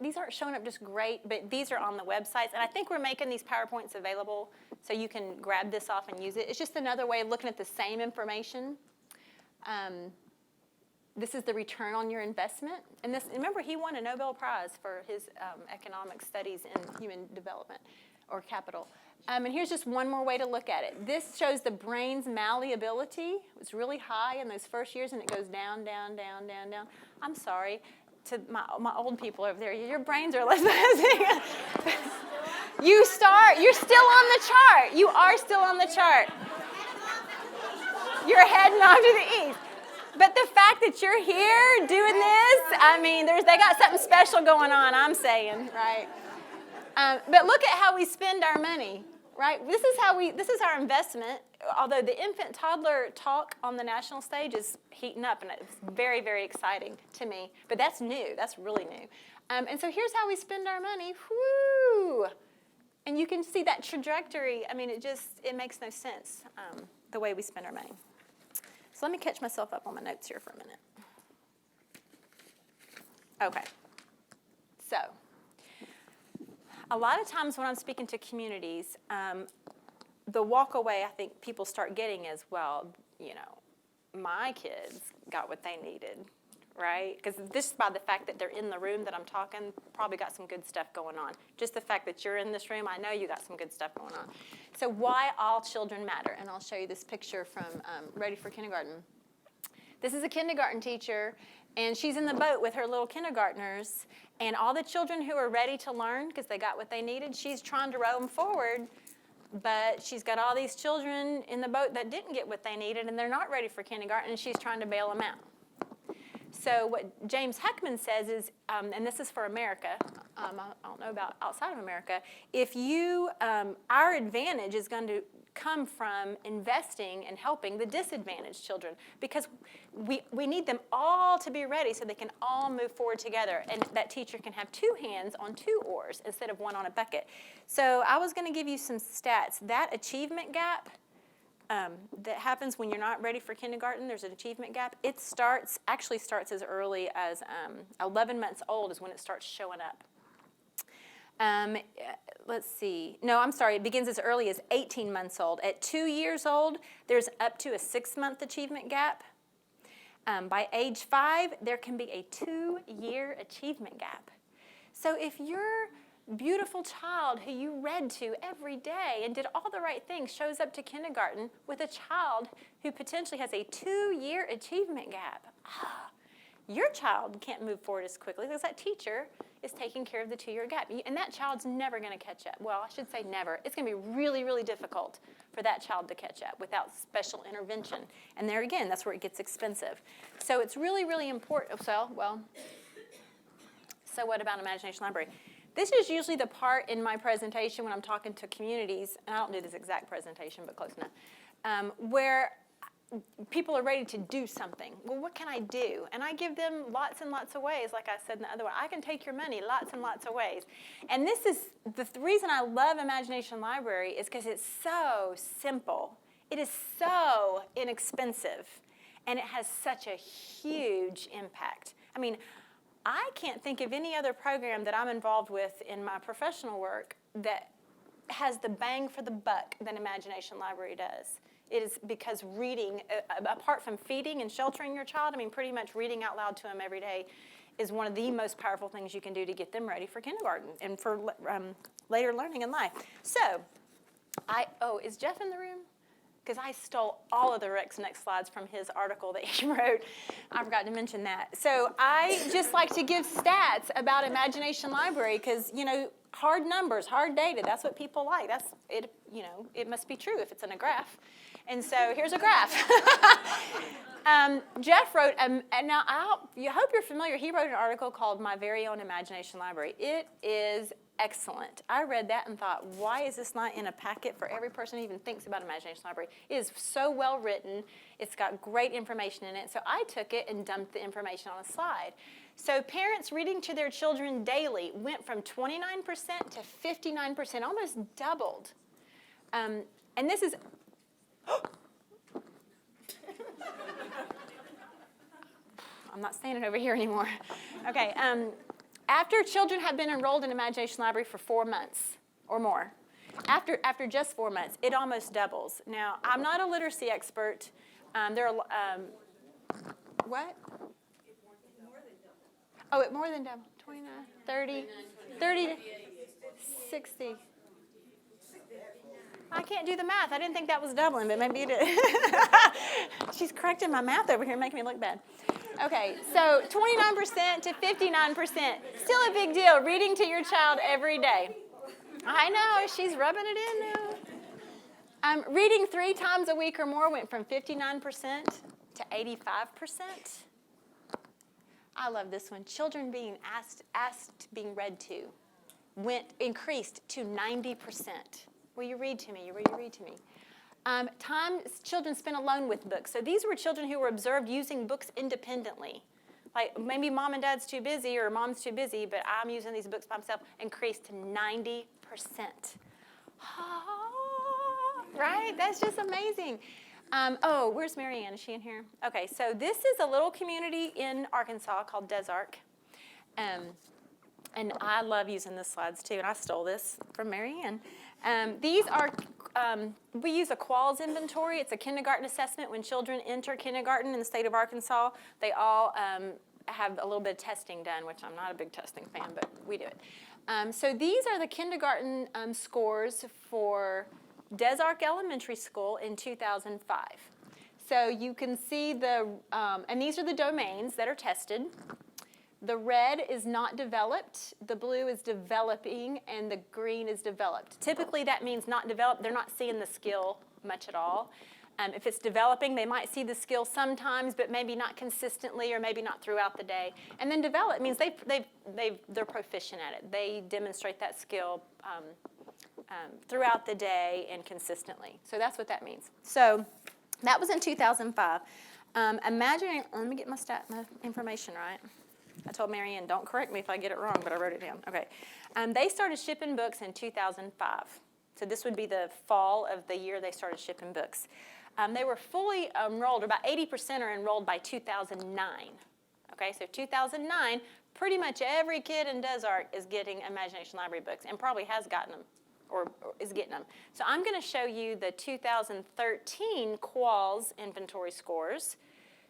These aren't showing up just great, but these are on the websites, and I think we're making these PowerPoints available so you can grab this off and use it. It's just another way of looking at the same information. This is the return on your investment. And remember, he won a Nobel Prize for his economic studies in human development or capital. And here's just one more way to look at it. This shows the brain's malleability. It's really high in those first years, and it goes down, down, down, down, down. I'm sorry to my old people over there. Your brains are less. You're still on the chart. You are still on the chart. You're heading off to the east. But the fact that you're here doing this, I mean, they got something special going on, I'm saying, right? But look at how we spend our money, right? This is our investment. Although the infant toddler talk on the national stage is heating up, and it's very, very exciting to me. But that's new. That's really new. And so here's how we spend our money. Whoo! And you can see that trajectory. I mean, it makes no sense, the way we spend our money. So let me catch myself up on my notes here for a minute. Okay. So a lot of times when I'm speaking to communities, the walk away I think people start getting is, well, my kids got what they needed, right? Because just by the fact that they're in the room that I'm talking, probably got some good stuff going on. Just the fact that you're in this room, I know you got some good stuff going on. So why all children matter, and I'll show you this picture from Ready for Kindergarten. This is a kindergarten teacher, and she's in the boat with her little kindergartners, and all the children who are ready to learn because they got what they needed, she's trying to row them forward, but she's got all these children in the boat that didn't get what they needed, and they're not ready for kindergarten, and she's trying to bail them out. So what James Heckman says is, and this is for America, I don't know about outside of America, if our advantage is going to come from investing and helping the disadvantaged children, because we need them all to be ready so they can all move forward together, and that teacher can have 2 hands on 2 oars instead of 1 on a bucket. So I was going to give you some stats. That achievement gap that happens when you're not ready for kindergarten, there's an achievement gap. It actually starts as early as 11 months old is when it starts showing up. Let's see. No, I'm sorry. It begins as early as 18 months old. At 2 years old, there's up to a 6-month achievement gap. By age 5, there can be a 2-year achievement gap. So if your beautiful child who you read to every day and did all the right things shows up to kindergarten with a child who potentially has a 2-year achievement gap, your child can't move forward as quickly because that teacher is taking care of the 2-year gap. And that child's never going to catch up. Well, I should say never. It's going to be really, really difficult for that child to catch up without special intervention. And there again, that's where it gets expensive. So it's really, really important. So what about Imagination Library? This is usually the part in my presentation when I'm talking to communities, and I don't do this exact presentation, but close enough, where people are ready to do something. Well, what can I do? And I give them lots and lots of ways, like I said in the other one. I can take your money lots and lots of ways. And this is the reason I love Imagination Library is because it's so simple. It is so inexpensive, and it has such a huge impact. I mean, I can't think of any other program that I'm involved with in my professional work that has the bang for the buck than Imagination Library does. It is because reading, apart from feeding and sheltering your child, I mean, pretty much reading out loud to them every day is one of the most powerful things you can do to get them ready for kindergarten and for later learning in life. So, is Jeff in the room? Because I stole all of the Rex Next slides from his article that he wrote. I forgot to mention that. So I just like to give stats about Imagination Library because, hard numbers, hard data, that's what people like. That's it, it must be true if it's in a graph. And so here's a graph. Jeff wrote, and now I hope you're familiar, he wrote an article called My Very Own Imagination Library. It is excellent. I read that and thought, why is this not in a packet for every person who even thinks about Imagination Library? It is so well written. It's got great information in it. So I took it and dumped the information on a slide. So parents reading to their children daily went from 29% to 59%, almost doubled. And this is... I'm not standing over here anymore. Okay. After children have been enrolled in Imagination Library for 4 months or more, after just 4 months, it almost doubles. Now, I'm not a literacy expert. There are what? Oh, it more than doubled. 29, 30, 30 to 60. I can't do the math. I didn't think that was doubling, but maybe it is. She's correcting my math over here, making me look bad. Okay, so 29% to 59%. Still a big deal, reading to your child every day. I know, she's rubbing it in now. Reading 3 times a week or more went from 59% to 85%. I love this one. Children being asked being read to increased to 90%. Will you read to me? Will you read to me? Time children spent alone with books. So these were children who were observed using books independently. Like maybe mom and dad's too busy or mom's too busy, but I'm using these books by myself, increased to 90%. Right? That's just amazing. Where's Marianne? Is she in here? Okay, so this is a little community in Arkansas called Des Arc. And I love using the slides too, and I stole this from Marianne. These are, we use a quals inventory. It's a kindergarten assessment. When children enter kindergarten in the state of Arkansas, they all have a little bit of testing done, which I'm not a big testing fan, but we do it. So these are the kindergarten scores for Des Arc Elementary School in 2005. So you can see and these are the domains that are tested. The red is not developed, the blue is developing, and the green is developed. Typically that means not developed. They're not seeing the skill much at all. If it's developing, they might see the skill sometimes, but maybe not consistently or maybe not throughout the day. And then develop means they're proficient at it. They demonstrate that skill throughout the day and consistently. So that's what that means. So that was in 2005. Let me get my information right. I told Marianne, don't correct me if I get it wrong, but I wrote it down. Okay. They started shipping books in 2005. So this would be the fall of the year they started shipping books. They were fully enrolled, about 80% are enrolled by 2009. Okay, so 2009, pretty much every kid in Des Arc is getting Imagination Library books and probably has gotten them or is getting them. So I'm going to show you the 2013 quals inventory scores.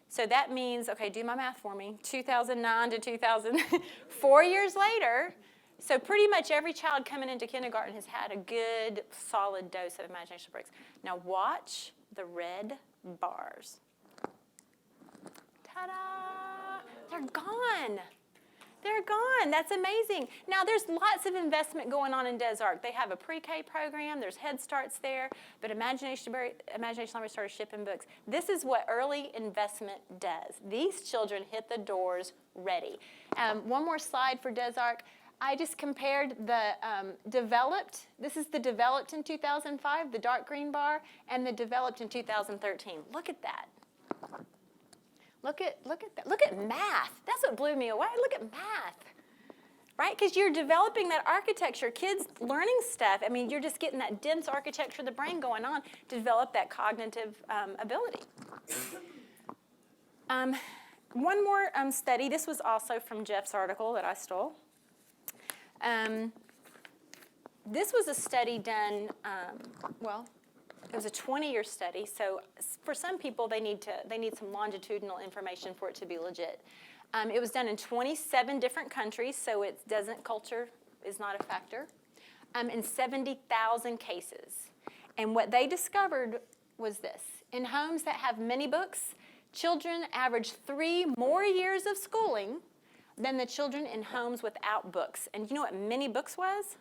So that means, okay, do my math for me, 2009 to 2000, 4 years later. So pretty much every child coming into kindergarten has had a good, solid dose of Imagination Bricks. Now watch the red bars. Ta-da! They're gone. They're gone. That's amazing. Now, there's lots of investment going on in Des Arc. They have a pre-K program. There's Head Starts there. But Imagination Library started shipping books. This is what early investment does. These children hit the doors ready. One more slide for Des Arc. I just compared the developed. This is the developed in 2005, the dark green bar, and the developed in 2013. Look at that. Look at that. Look at math. That's what blew me away. Look at math, right? Because you're developing that architecture. Kids learning stuff. I mean, you're just getting that dense architecture of the brain going on to develop that cognitive ability. One more study. This was also from Jeff's article that I stole. This was a study done, it was a 20-year study, so for some people they need some longitudinal information for it to be legit. It was done in 27 different countries, so culture is not a factor, in 70,000 cases. And what they discovered was this. In homes that have many books, children average 3 more years of schooling than the children in homes without books. And you know what many books was?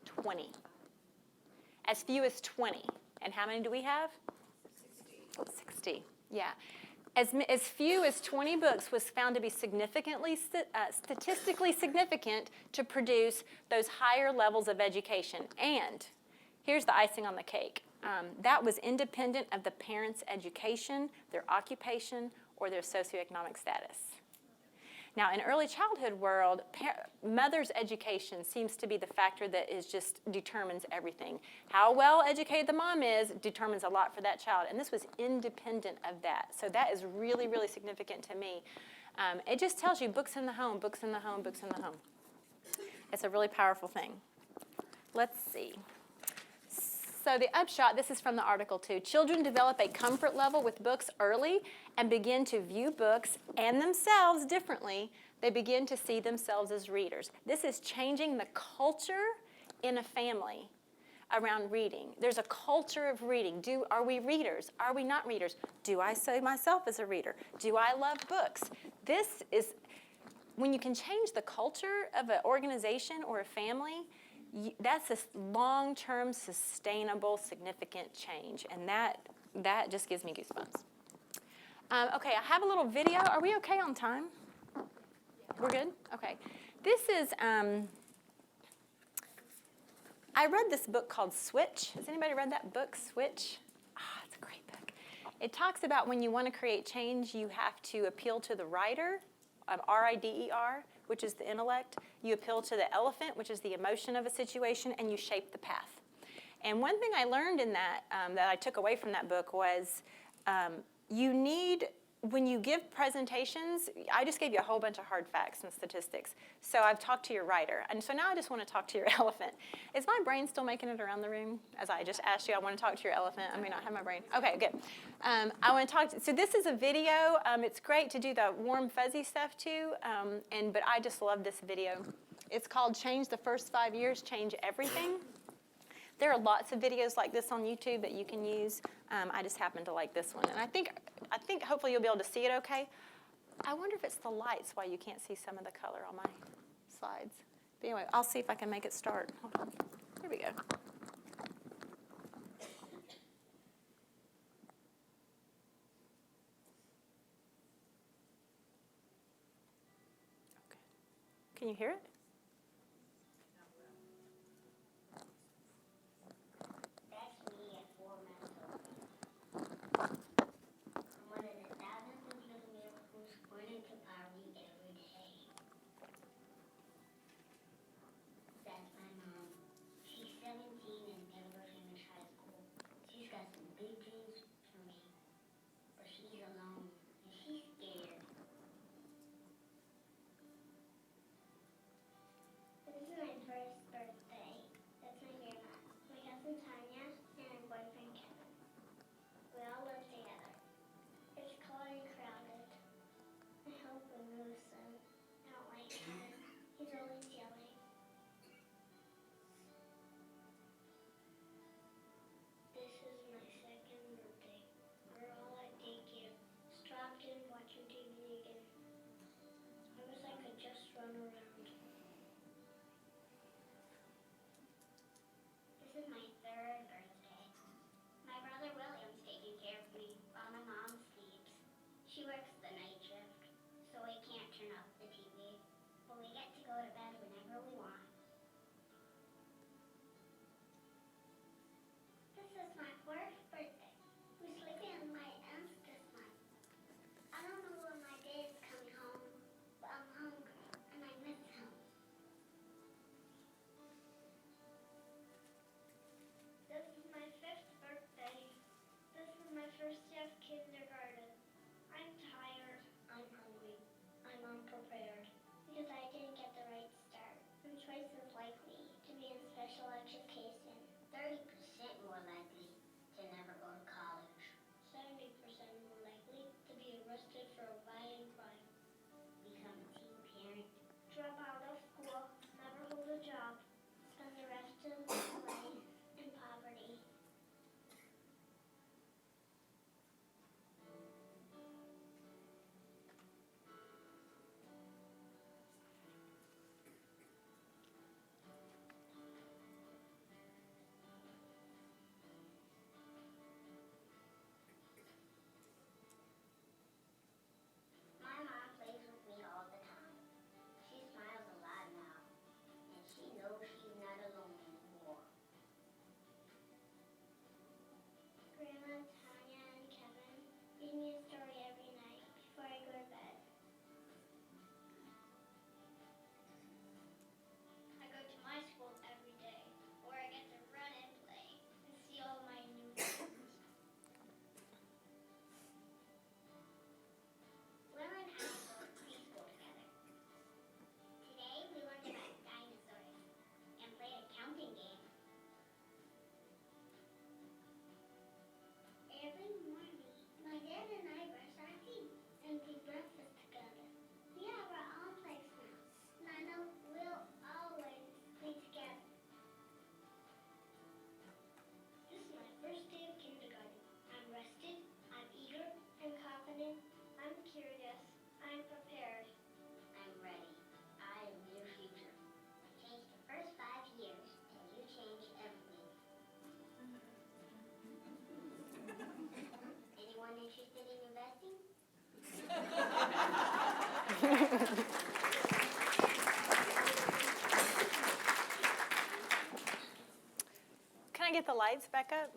20. As few as 20. And how many do we have? 60. Yeah. As few as 20 books was found to be statistically significant to produce those higher levels of education. And here's the icing on the cake. That was independent of the parents' education, their occupation, or their socioeconomic status. Now, in early childhood world, mother's education seems to be the factor that determines everything. How well educated the mom is determines a lot for that child, and this was independent of that. So that is really, really significant to me. It just tells you books in the home, books in the home, books in the home. It's a really powerful thing. Let's see. So the upshot, this is from the article too. Children develop a comfort level with books early and begin to view books and themselves differently. They begin to see themselves as readers. This is changing the culture in a family around reading. There's a culture of reading. Are we readers? Are we not readers? Do I see myself as a reader? Do I love books? This is, when you can change the culture of an organization or a family, that's a long-term, sustainable, significant change, and that just gives me goosebumps. Okay, I have a little video. Are we okay on time? We're good? Okay. This is, I read this book called Switch. Has anybody read that book, Switch? It's a great book. It talks about when you want to create change, you have to appeal to the rider, R-I-D-E-R, which is the intellect. You appeal to the elephant, which is the emotion of a situation, and you shape the path. And one thing I learned in that, that I took away from that book was you need, when you give presentations, I just gave you a whole bunch of hard facts and statistics. So I've talked to your writer. And so now I just want to talk to your elephant. Is my brain still making it around the room? As I just asked you, I want to talk to your elephant. I may not have my brain. Okay, good. I want to talk so this is a video. It's great to do the warm, fuzzy stuff too. But I just love this video. It's called Change the First 5 Years, Change Everything. There are lots of videos like this on YouTube that you can use. I just happen to like this one. And I think hopefully you'll be able to see it okay. I wonder if it's the lights why you can't see some of the color on my slides. But anyway, I'll see if I can make it start. Hold on. Here we go. Okay. Can you hear it?
drop out of school, never hold a job, spend the rest of my life in poverty. My mom plays with me all the time. She smiles a lot now, and she knows she's not alone anymore. Grandma, Tanya, and Kevin read me a story every night before I go to bed. I go to my school every day, where I get to run and play and see all my new friends. Lemon and I go to preschool together. Today we learned about dinosaurs and played a counting game. Every morning, my dad and I brush our teeth and take breakfast together. We have our own place now. And I know we'll always be together. This is my first day of kindergarten. I'm rested, I'm eager, I'm confident, I'm curious, I'm prepared. I'm ready. I am your future. Change the first 5 years, and you change everything. Anyone interested in investing?
Can I get the lights back up?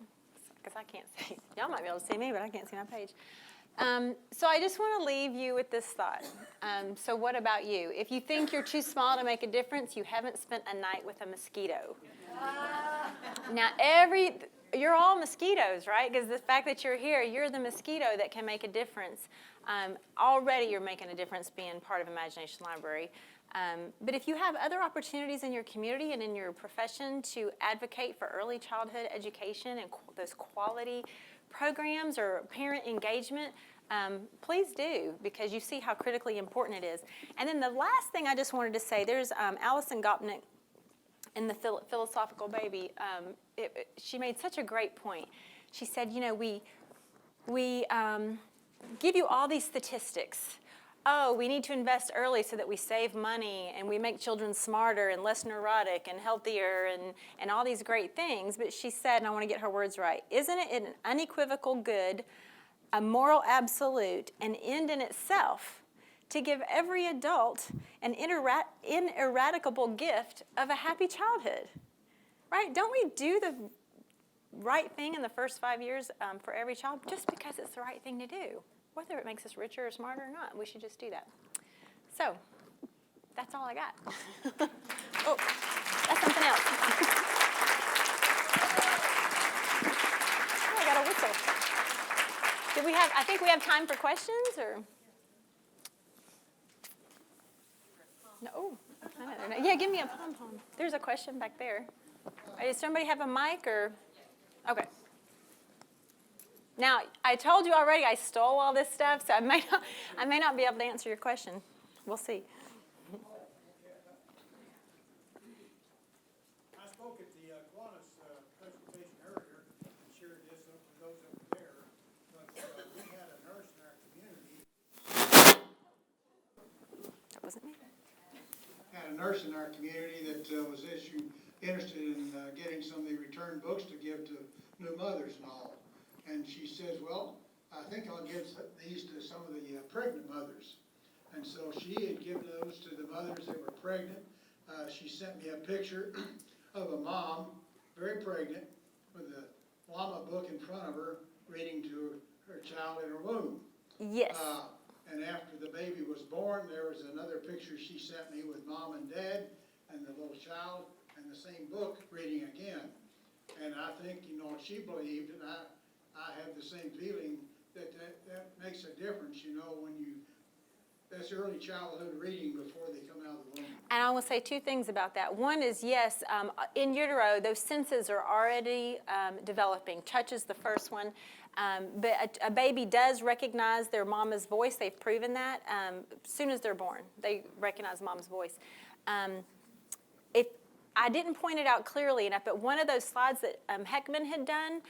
Because I can't see. Y'all might be able to see me, but I can't see my page. So I just want to leave you with this thought. So what about you? If you think you're too small to make a difference, you haven't spent a night with a mosquito. Now, you're all mosquitoes, right? Because the fact that you're here, you're the mosquito that can make a difference. Already you're making a difference being part of Imagination Library. But if you have other opportunities in your community and in your profession to advocate for early childhood education and those quality programs or parent engagement, please do, because you see how critically important it is. And then the last thing I just wanted to say, there's Alison Gopnik in the Philosophical Baby. She made such a great point. She said, you know, we give you all these statistics. Oh, we need to invest early so that we save money and we make children smarter and less neurotic and healthier and all these great things. But she said, and I want to get her words right, isn't it an unequivocal good, a moral absolute, an end in itself to give every adult an ineradicable gift of a happy childhood? Right? Don't we do the right thing in the first 5 years for every child just because it's the right thing to do? Whether it makes us richer or smarter or not, we should just do that. So, that's all I got. Oh, that's something else. Oh, I got a whistle. I think we have time for questions, or? No. I don't know. Yeah, give me a pom-pom. There's a question back there. Does somebody have a mic, or? Okay. Now, I told you already I stole all this stuff, so I may not be able to answer your question. We'll see.
I spoke at the Kiwanis presentation earlier and shared this with those that were there. But we had a nurse in our community.
That wasn't me.
Had a nurse in our community that was interested in getting some of the returned books to give to new mothers and all. And she says, well, I think I'll give these to some of the pregnant mothers. And so she had given those to the mothers that were pregnant. She sent me a picture of a mom, very pregnant, with a llama book in front of her, reading to her child in her womb.
Yes.
And after the baby was born, there was another picture she sent me with mom and dad and the little child and the same book reading again. And I think, she believed, and I have the same feeling that makes a difference, when you that's early childhood reading before they come out of the womb.
And I will say two things about that. One is, yes, in utero, those senses are already developing. Touch is the first one. But a baby does recognize their mama's voice. They've proven that. As soon as they're born, they recognize mom's voice. If I didn't point it out clearly enough, but one of those slides that Heckman had done,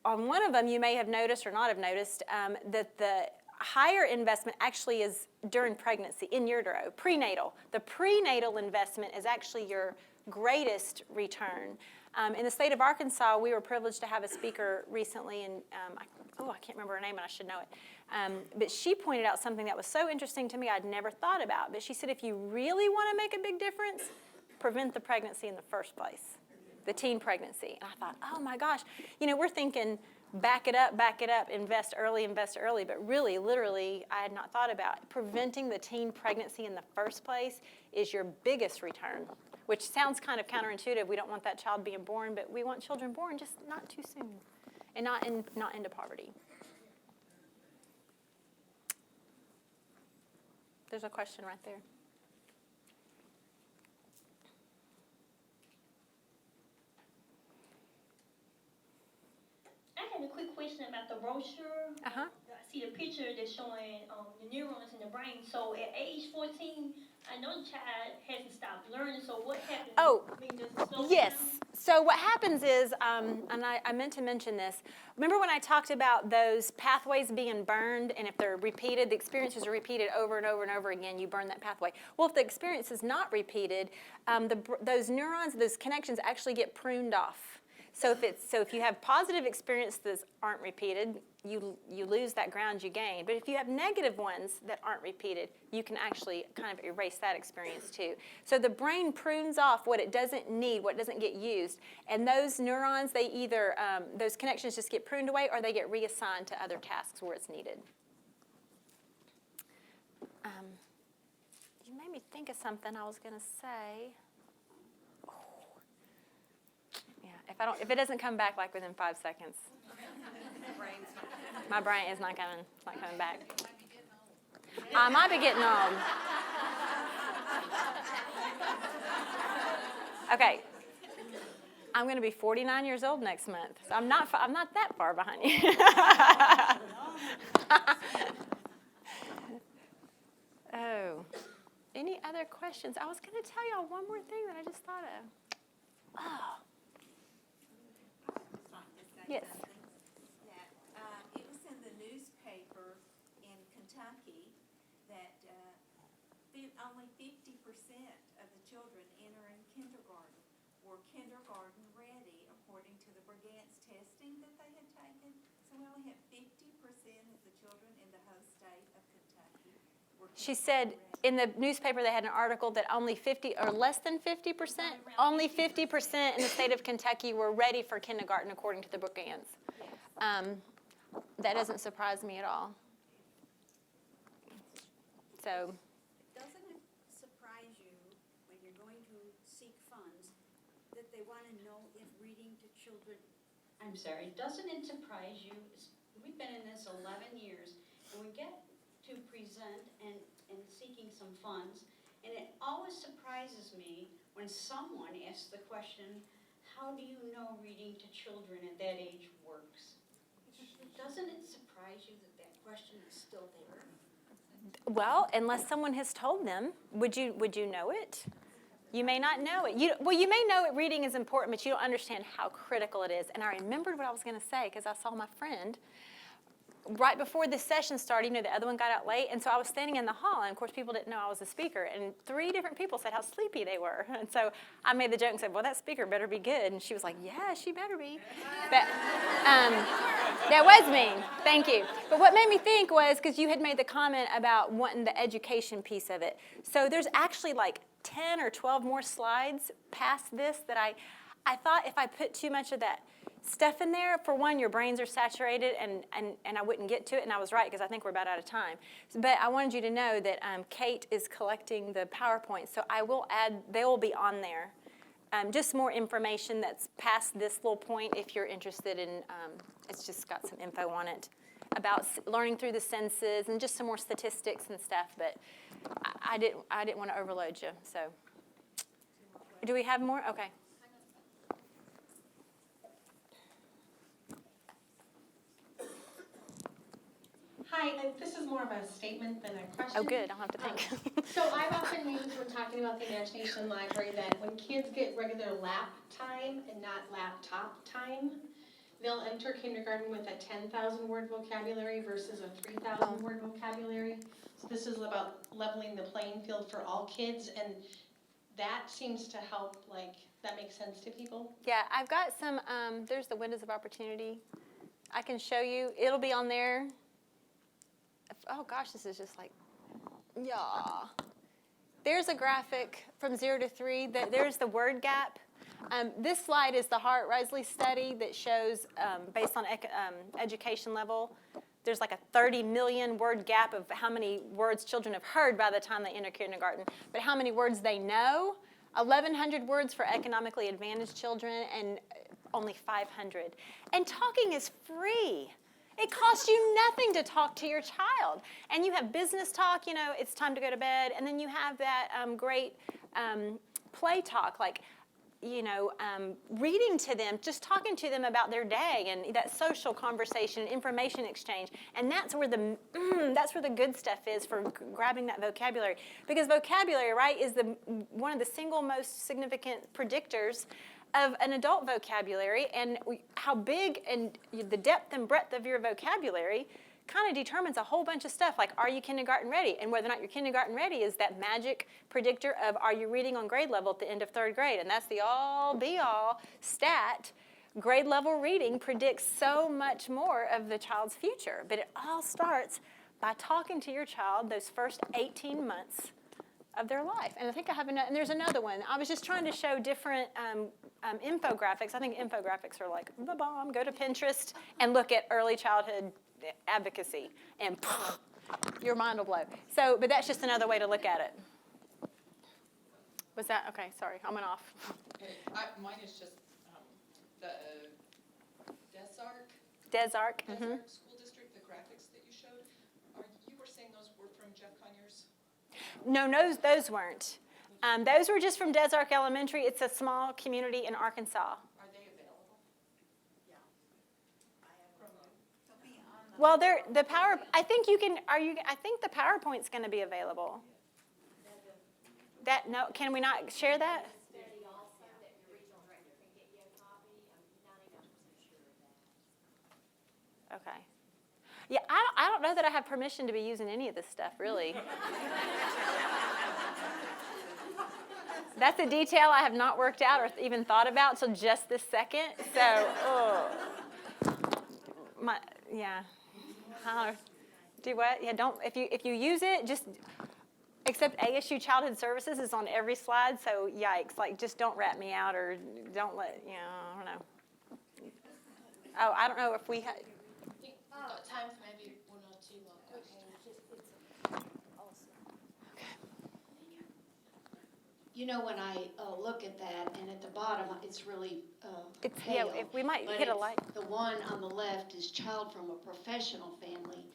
on one of them you may have noticed or not have noticed that the higher investment actually is during pregnancy, in utero, prenatal. The prenatal investment is actually your greatest return. In the state of Arkansas, we were privileged to have a speaker recently, and I can't remember her name, and I should know it. But she pointed out something that was so interesting to me I'd never thought about. But she said, if you really want to make a big difference, prevent the pregnancy in the first place, the teen pregnancy. And I thought, oh my gosh, we're thinking back it up, invest early, but really, literally, I had not thought about preventing the teen pregnancy in the first place is your biggest return, which sounds kind of counterintuitive. We don't want that child being born, but we want children born, just not too soon, and not into poverty. There's a question right there.
I had a quick question about the brochure.
Uh-huh.
I see the picture that's showing the neurons in the brain. So at age 14, I know the child hasn't stopped learning. So what happens?
Oh,
does it slow
yes.
down?
So what happens is, and I meant to mention this, remember when I talked about those pathways being burned, and if they're repeated, the experiences are repeated over and over and over again, you burn that pathway. Well, if the experience is not repeated, those neurons, those connections actually get pruned off. So if you have positive experiences that aren't repeated, you lose that ground you gained. But if you have negative ones that aren't repeated, you can actually kind of erase that experience too. So the brain prunes off what it doesn't need, what doesn't get used, and those neurons, they either those connections just get pruned away, or they get reassigned to other tasks where it's needed. You made me think of something I was going to say. If it doesn't come back like within 5 seconds, my brain is not coming. It's not coming back. I might be getting old. Okay, I'm going to be 49 years old next month, so I'm not that far behind you. Oh, any other questions? I was going to tell y'all one more thing that I just thought of. Oh. Yes.
That it was in the newspaper in Kentucky that only 50% of the children entering kindergarten were kindergarten ready, according to the Brigance testing that they had taken. So we only had 50% of the children in the whole state of Kentucky were.
She said in the newspaper they had an article that only 50 or less than 50%, only 50% in the state of Kentucky were ready for kindergarten according to the Brigance. That doesn't surprise me at all. So.
Doesn't it surprise you when you're going to seek funds that they want to know if reading to children?
I'm sorry, doesn't it surprise you? We've been in this 11 years, and we get to present and seeking some funds, and it always surprises me when someone asks the question, how do you know reading to children at that age works? Doesn't it surprise you that that question is still there?
Well, unless someone has told them, would you know it? You may not know it. You may know it, reading is important, but you don't understand how critical it is. And I remembered what I was going to say because I saw my friend right before this session started. The other one got out late, and so I was standing in the hall, and of course people didn't know I was a speaker, and 3 different people said how sleepy they were. And so I made the joke and said, well, that speaker better be good. And she was like, yeah, she better be. But that was me. Thank you. But what made me think was, because you had made the comment about wanting the education piece of it. So there's actually like 10 or 12 more slides past this that I thought if I put too much of that stuff in there, for one, your brains are saturated, and I wouldn't get to it, and I was right because I think we're about out of time. But I wanted you to know that Kate is collecting the PowerPoint, so I will add, they will be on there. Just more information that's past this little point if you're interested in, it's just got some info on it about learning through the senses and just some more statistics and stuff. But I didn't want to overload you. So, do we have more? Okay.
Hi, this is more of a statement than a question.
Oh, good. I don't have to think.
So I've often used when talking about the Imagination Library that when kids get regular lap time and not laptop time, they'll enter kindergarten with a 10,000 word vocabulary versus a 3,000 word vocabulary. So this is about leveling the playing field for all kids, and that seems to help, like, that makes sense to people.
Yeah, I've got some, there's the windows of opportunity. I can show you. It'll be on there. Oh gosh, this is just like, yeah. There's a graphic from 0 to 3. There's the word gap. This slide is the Hart-Risley study that shows, based on education level, there's like a 30 million word gap of how many words children have heard by the time they enter kindergarten, but how many words they know. 1,100 words for economically advantaged children and only 500. And talking is free. It costs you nothing to talk to your child. And you have business talk, you know, it's time to go to bed. And then you have that great play talk, like, you know, reading to them, just talking to them about their day and that social conversation, information exchange. And that's where the good stuff is for grabbing that vocabulary. Because vocabulary, right, is one of the single most significant predictors of an adult vocabulary, and how big and the depth and breadth of your vocabulary kind of determines a whole bunch of stuff, like are you kindergarten ready? And whether or not you're kindergarten ready is that magic predictor of are you reading on grade level at the end of 3rd grade? And that's the all-be-all stat. Grade level reading predicts so much more of the child's future, but it all starts by talking to your child those first 18 months of their life. And I think I have another, and there's another one. I was just trying to show different infographics. I think infographics are like the bomb. Go to Pinterest and look at early childhood advocacy, and your mind will blow. So, but that's just another way to look at it. Was that, okay, sorry, I went off.
Mine is just the Desark
Desark.
School District, the graphics that you showed. You were saying those were from Jeff Conyers?
No, those weren't. Those were just from Desark Elementary. It's a small community in Arkansas.
Are they available?
Well, I think you can. I think the PowerPoint's going to be available. Can we not share that? Okay. Yeah, I don't know that I have permission to be using any of this stuff, really. That's a detail I have not worked out or even thought about till just this second. So, yeah. Do what? Yeah, don't. If you use it, just. Except ASU Childhood Services is on every slide, so yikes! Like, just don't rat me out or don't let. I don't know. Oh, I don't know if we.
We've got time for maybe 1 or 2 more questions.
You know, when I look at that, and at the bottom, it's really
It's
pale.
yeah. If we might
but
hit a light.
The one on the left is child from a professional family.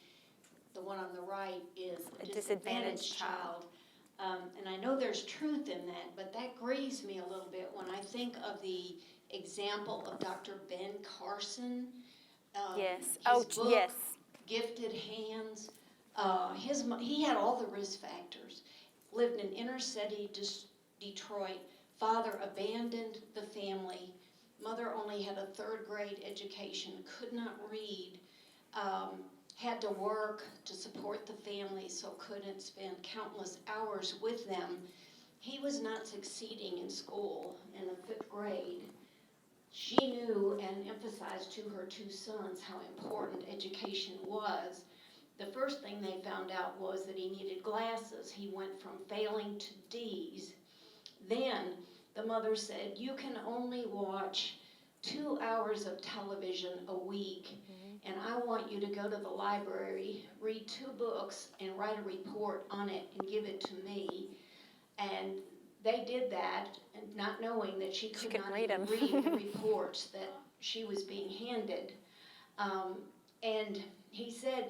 The one on the right is a disadvantaged child. And I know there's truth in that, but that grieves me a little bit when I think of the example of Dr. Ben Carson.
Yes.
His book,
yes.
Gifted Hands. He had all the risk factors. Lived in inner city Detroit. Father abandoned the family. Mother only had a 3rd grade education, could not read. Had to work to support the family, so couldn't spend countless hours with them. He was not succeeding in school in the 5th grade. She knew and emphasized to her 2 sons how important education was. The first thing they found out was that he needed glasses. He went from failing to D's. Then the mother said, you can only watch 2 hours of television a week, and I want you to go to the library, read 2 books, and write a report on it and give it to me. And they did that, and not knowing that she could not
read
even read the reports that she was being handed. And he said,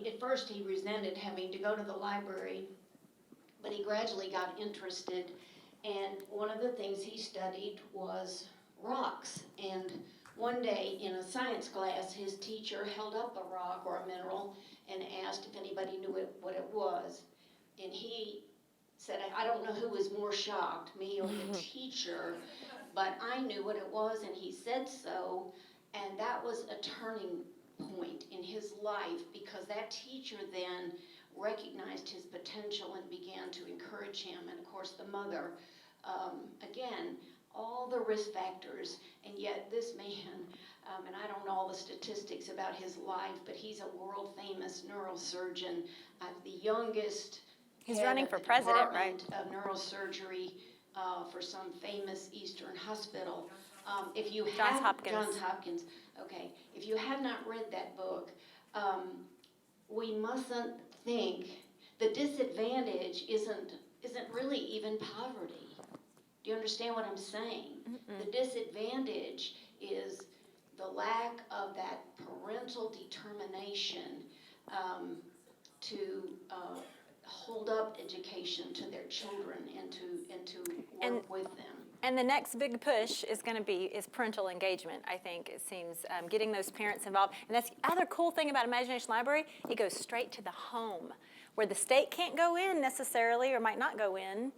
at first he resented having to go to the library, but he gradually got interested. And one of the things he studied was rocks. And one day in a science class, his teacher held up a rock or a mineral and asked if anybody knew what it was. And he said, I don't know who was more shocked, me or the teacher, but I knew what it was, and he said so. And that was a turning point in his life, because that teacher then recognized his potential and began to encourage him. And of course the mother, again, all the risk factors, and yet this man, and I don't know all the statistics about his life, but he's a world famous neurosurgeon, the youngest.
He's
head
running
of
for
the
president, right?
Department of neurosurgery for some famous Eastern hospital. If you
Johns Hopkins.
Johns Hopkins, okay. If you have not read that book, we mustn't think the disadvantage isn't really even poverty. Do you understand what I'm saying? The disadvantage is the lack of that parental determination to hold up education to their children and to work with them.
And the next big push is going to be parental engagement, I think. It seems getting those parents involved. And that's the other cool thing about Imagination Library. It goes straight to the home, where the state can't go in necessarily or might not go in.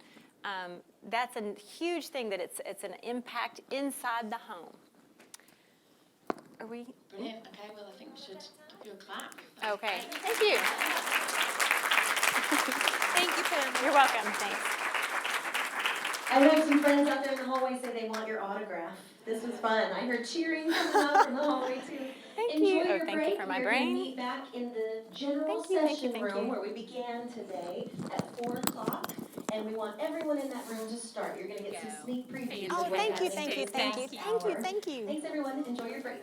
That's a huge thing, that it's an impact inside the home. Are we?
Brilliant. Okay, well, I think we should give you a clap.
Okay. Thank you.
Thank you, Pam.
You're welcome. Thanks.
I have some friends out there in the hallway say they want your autograph. This was fun. I heard cheering coming up from the hallway too.
Thank
Enjoy
you.
your
Thank
break.
you for my
We're going to
brain.
meet back in the general session room where we began today at 4 o'clock. And we want everyone in that room to start. You're going to get some sneak previews.
Oh,
of what's
thank you,
happening
thank you,
for the
thank you,
next
thank you,
hour.
thank you.
Thanks everyone. Enjoy your break.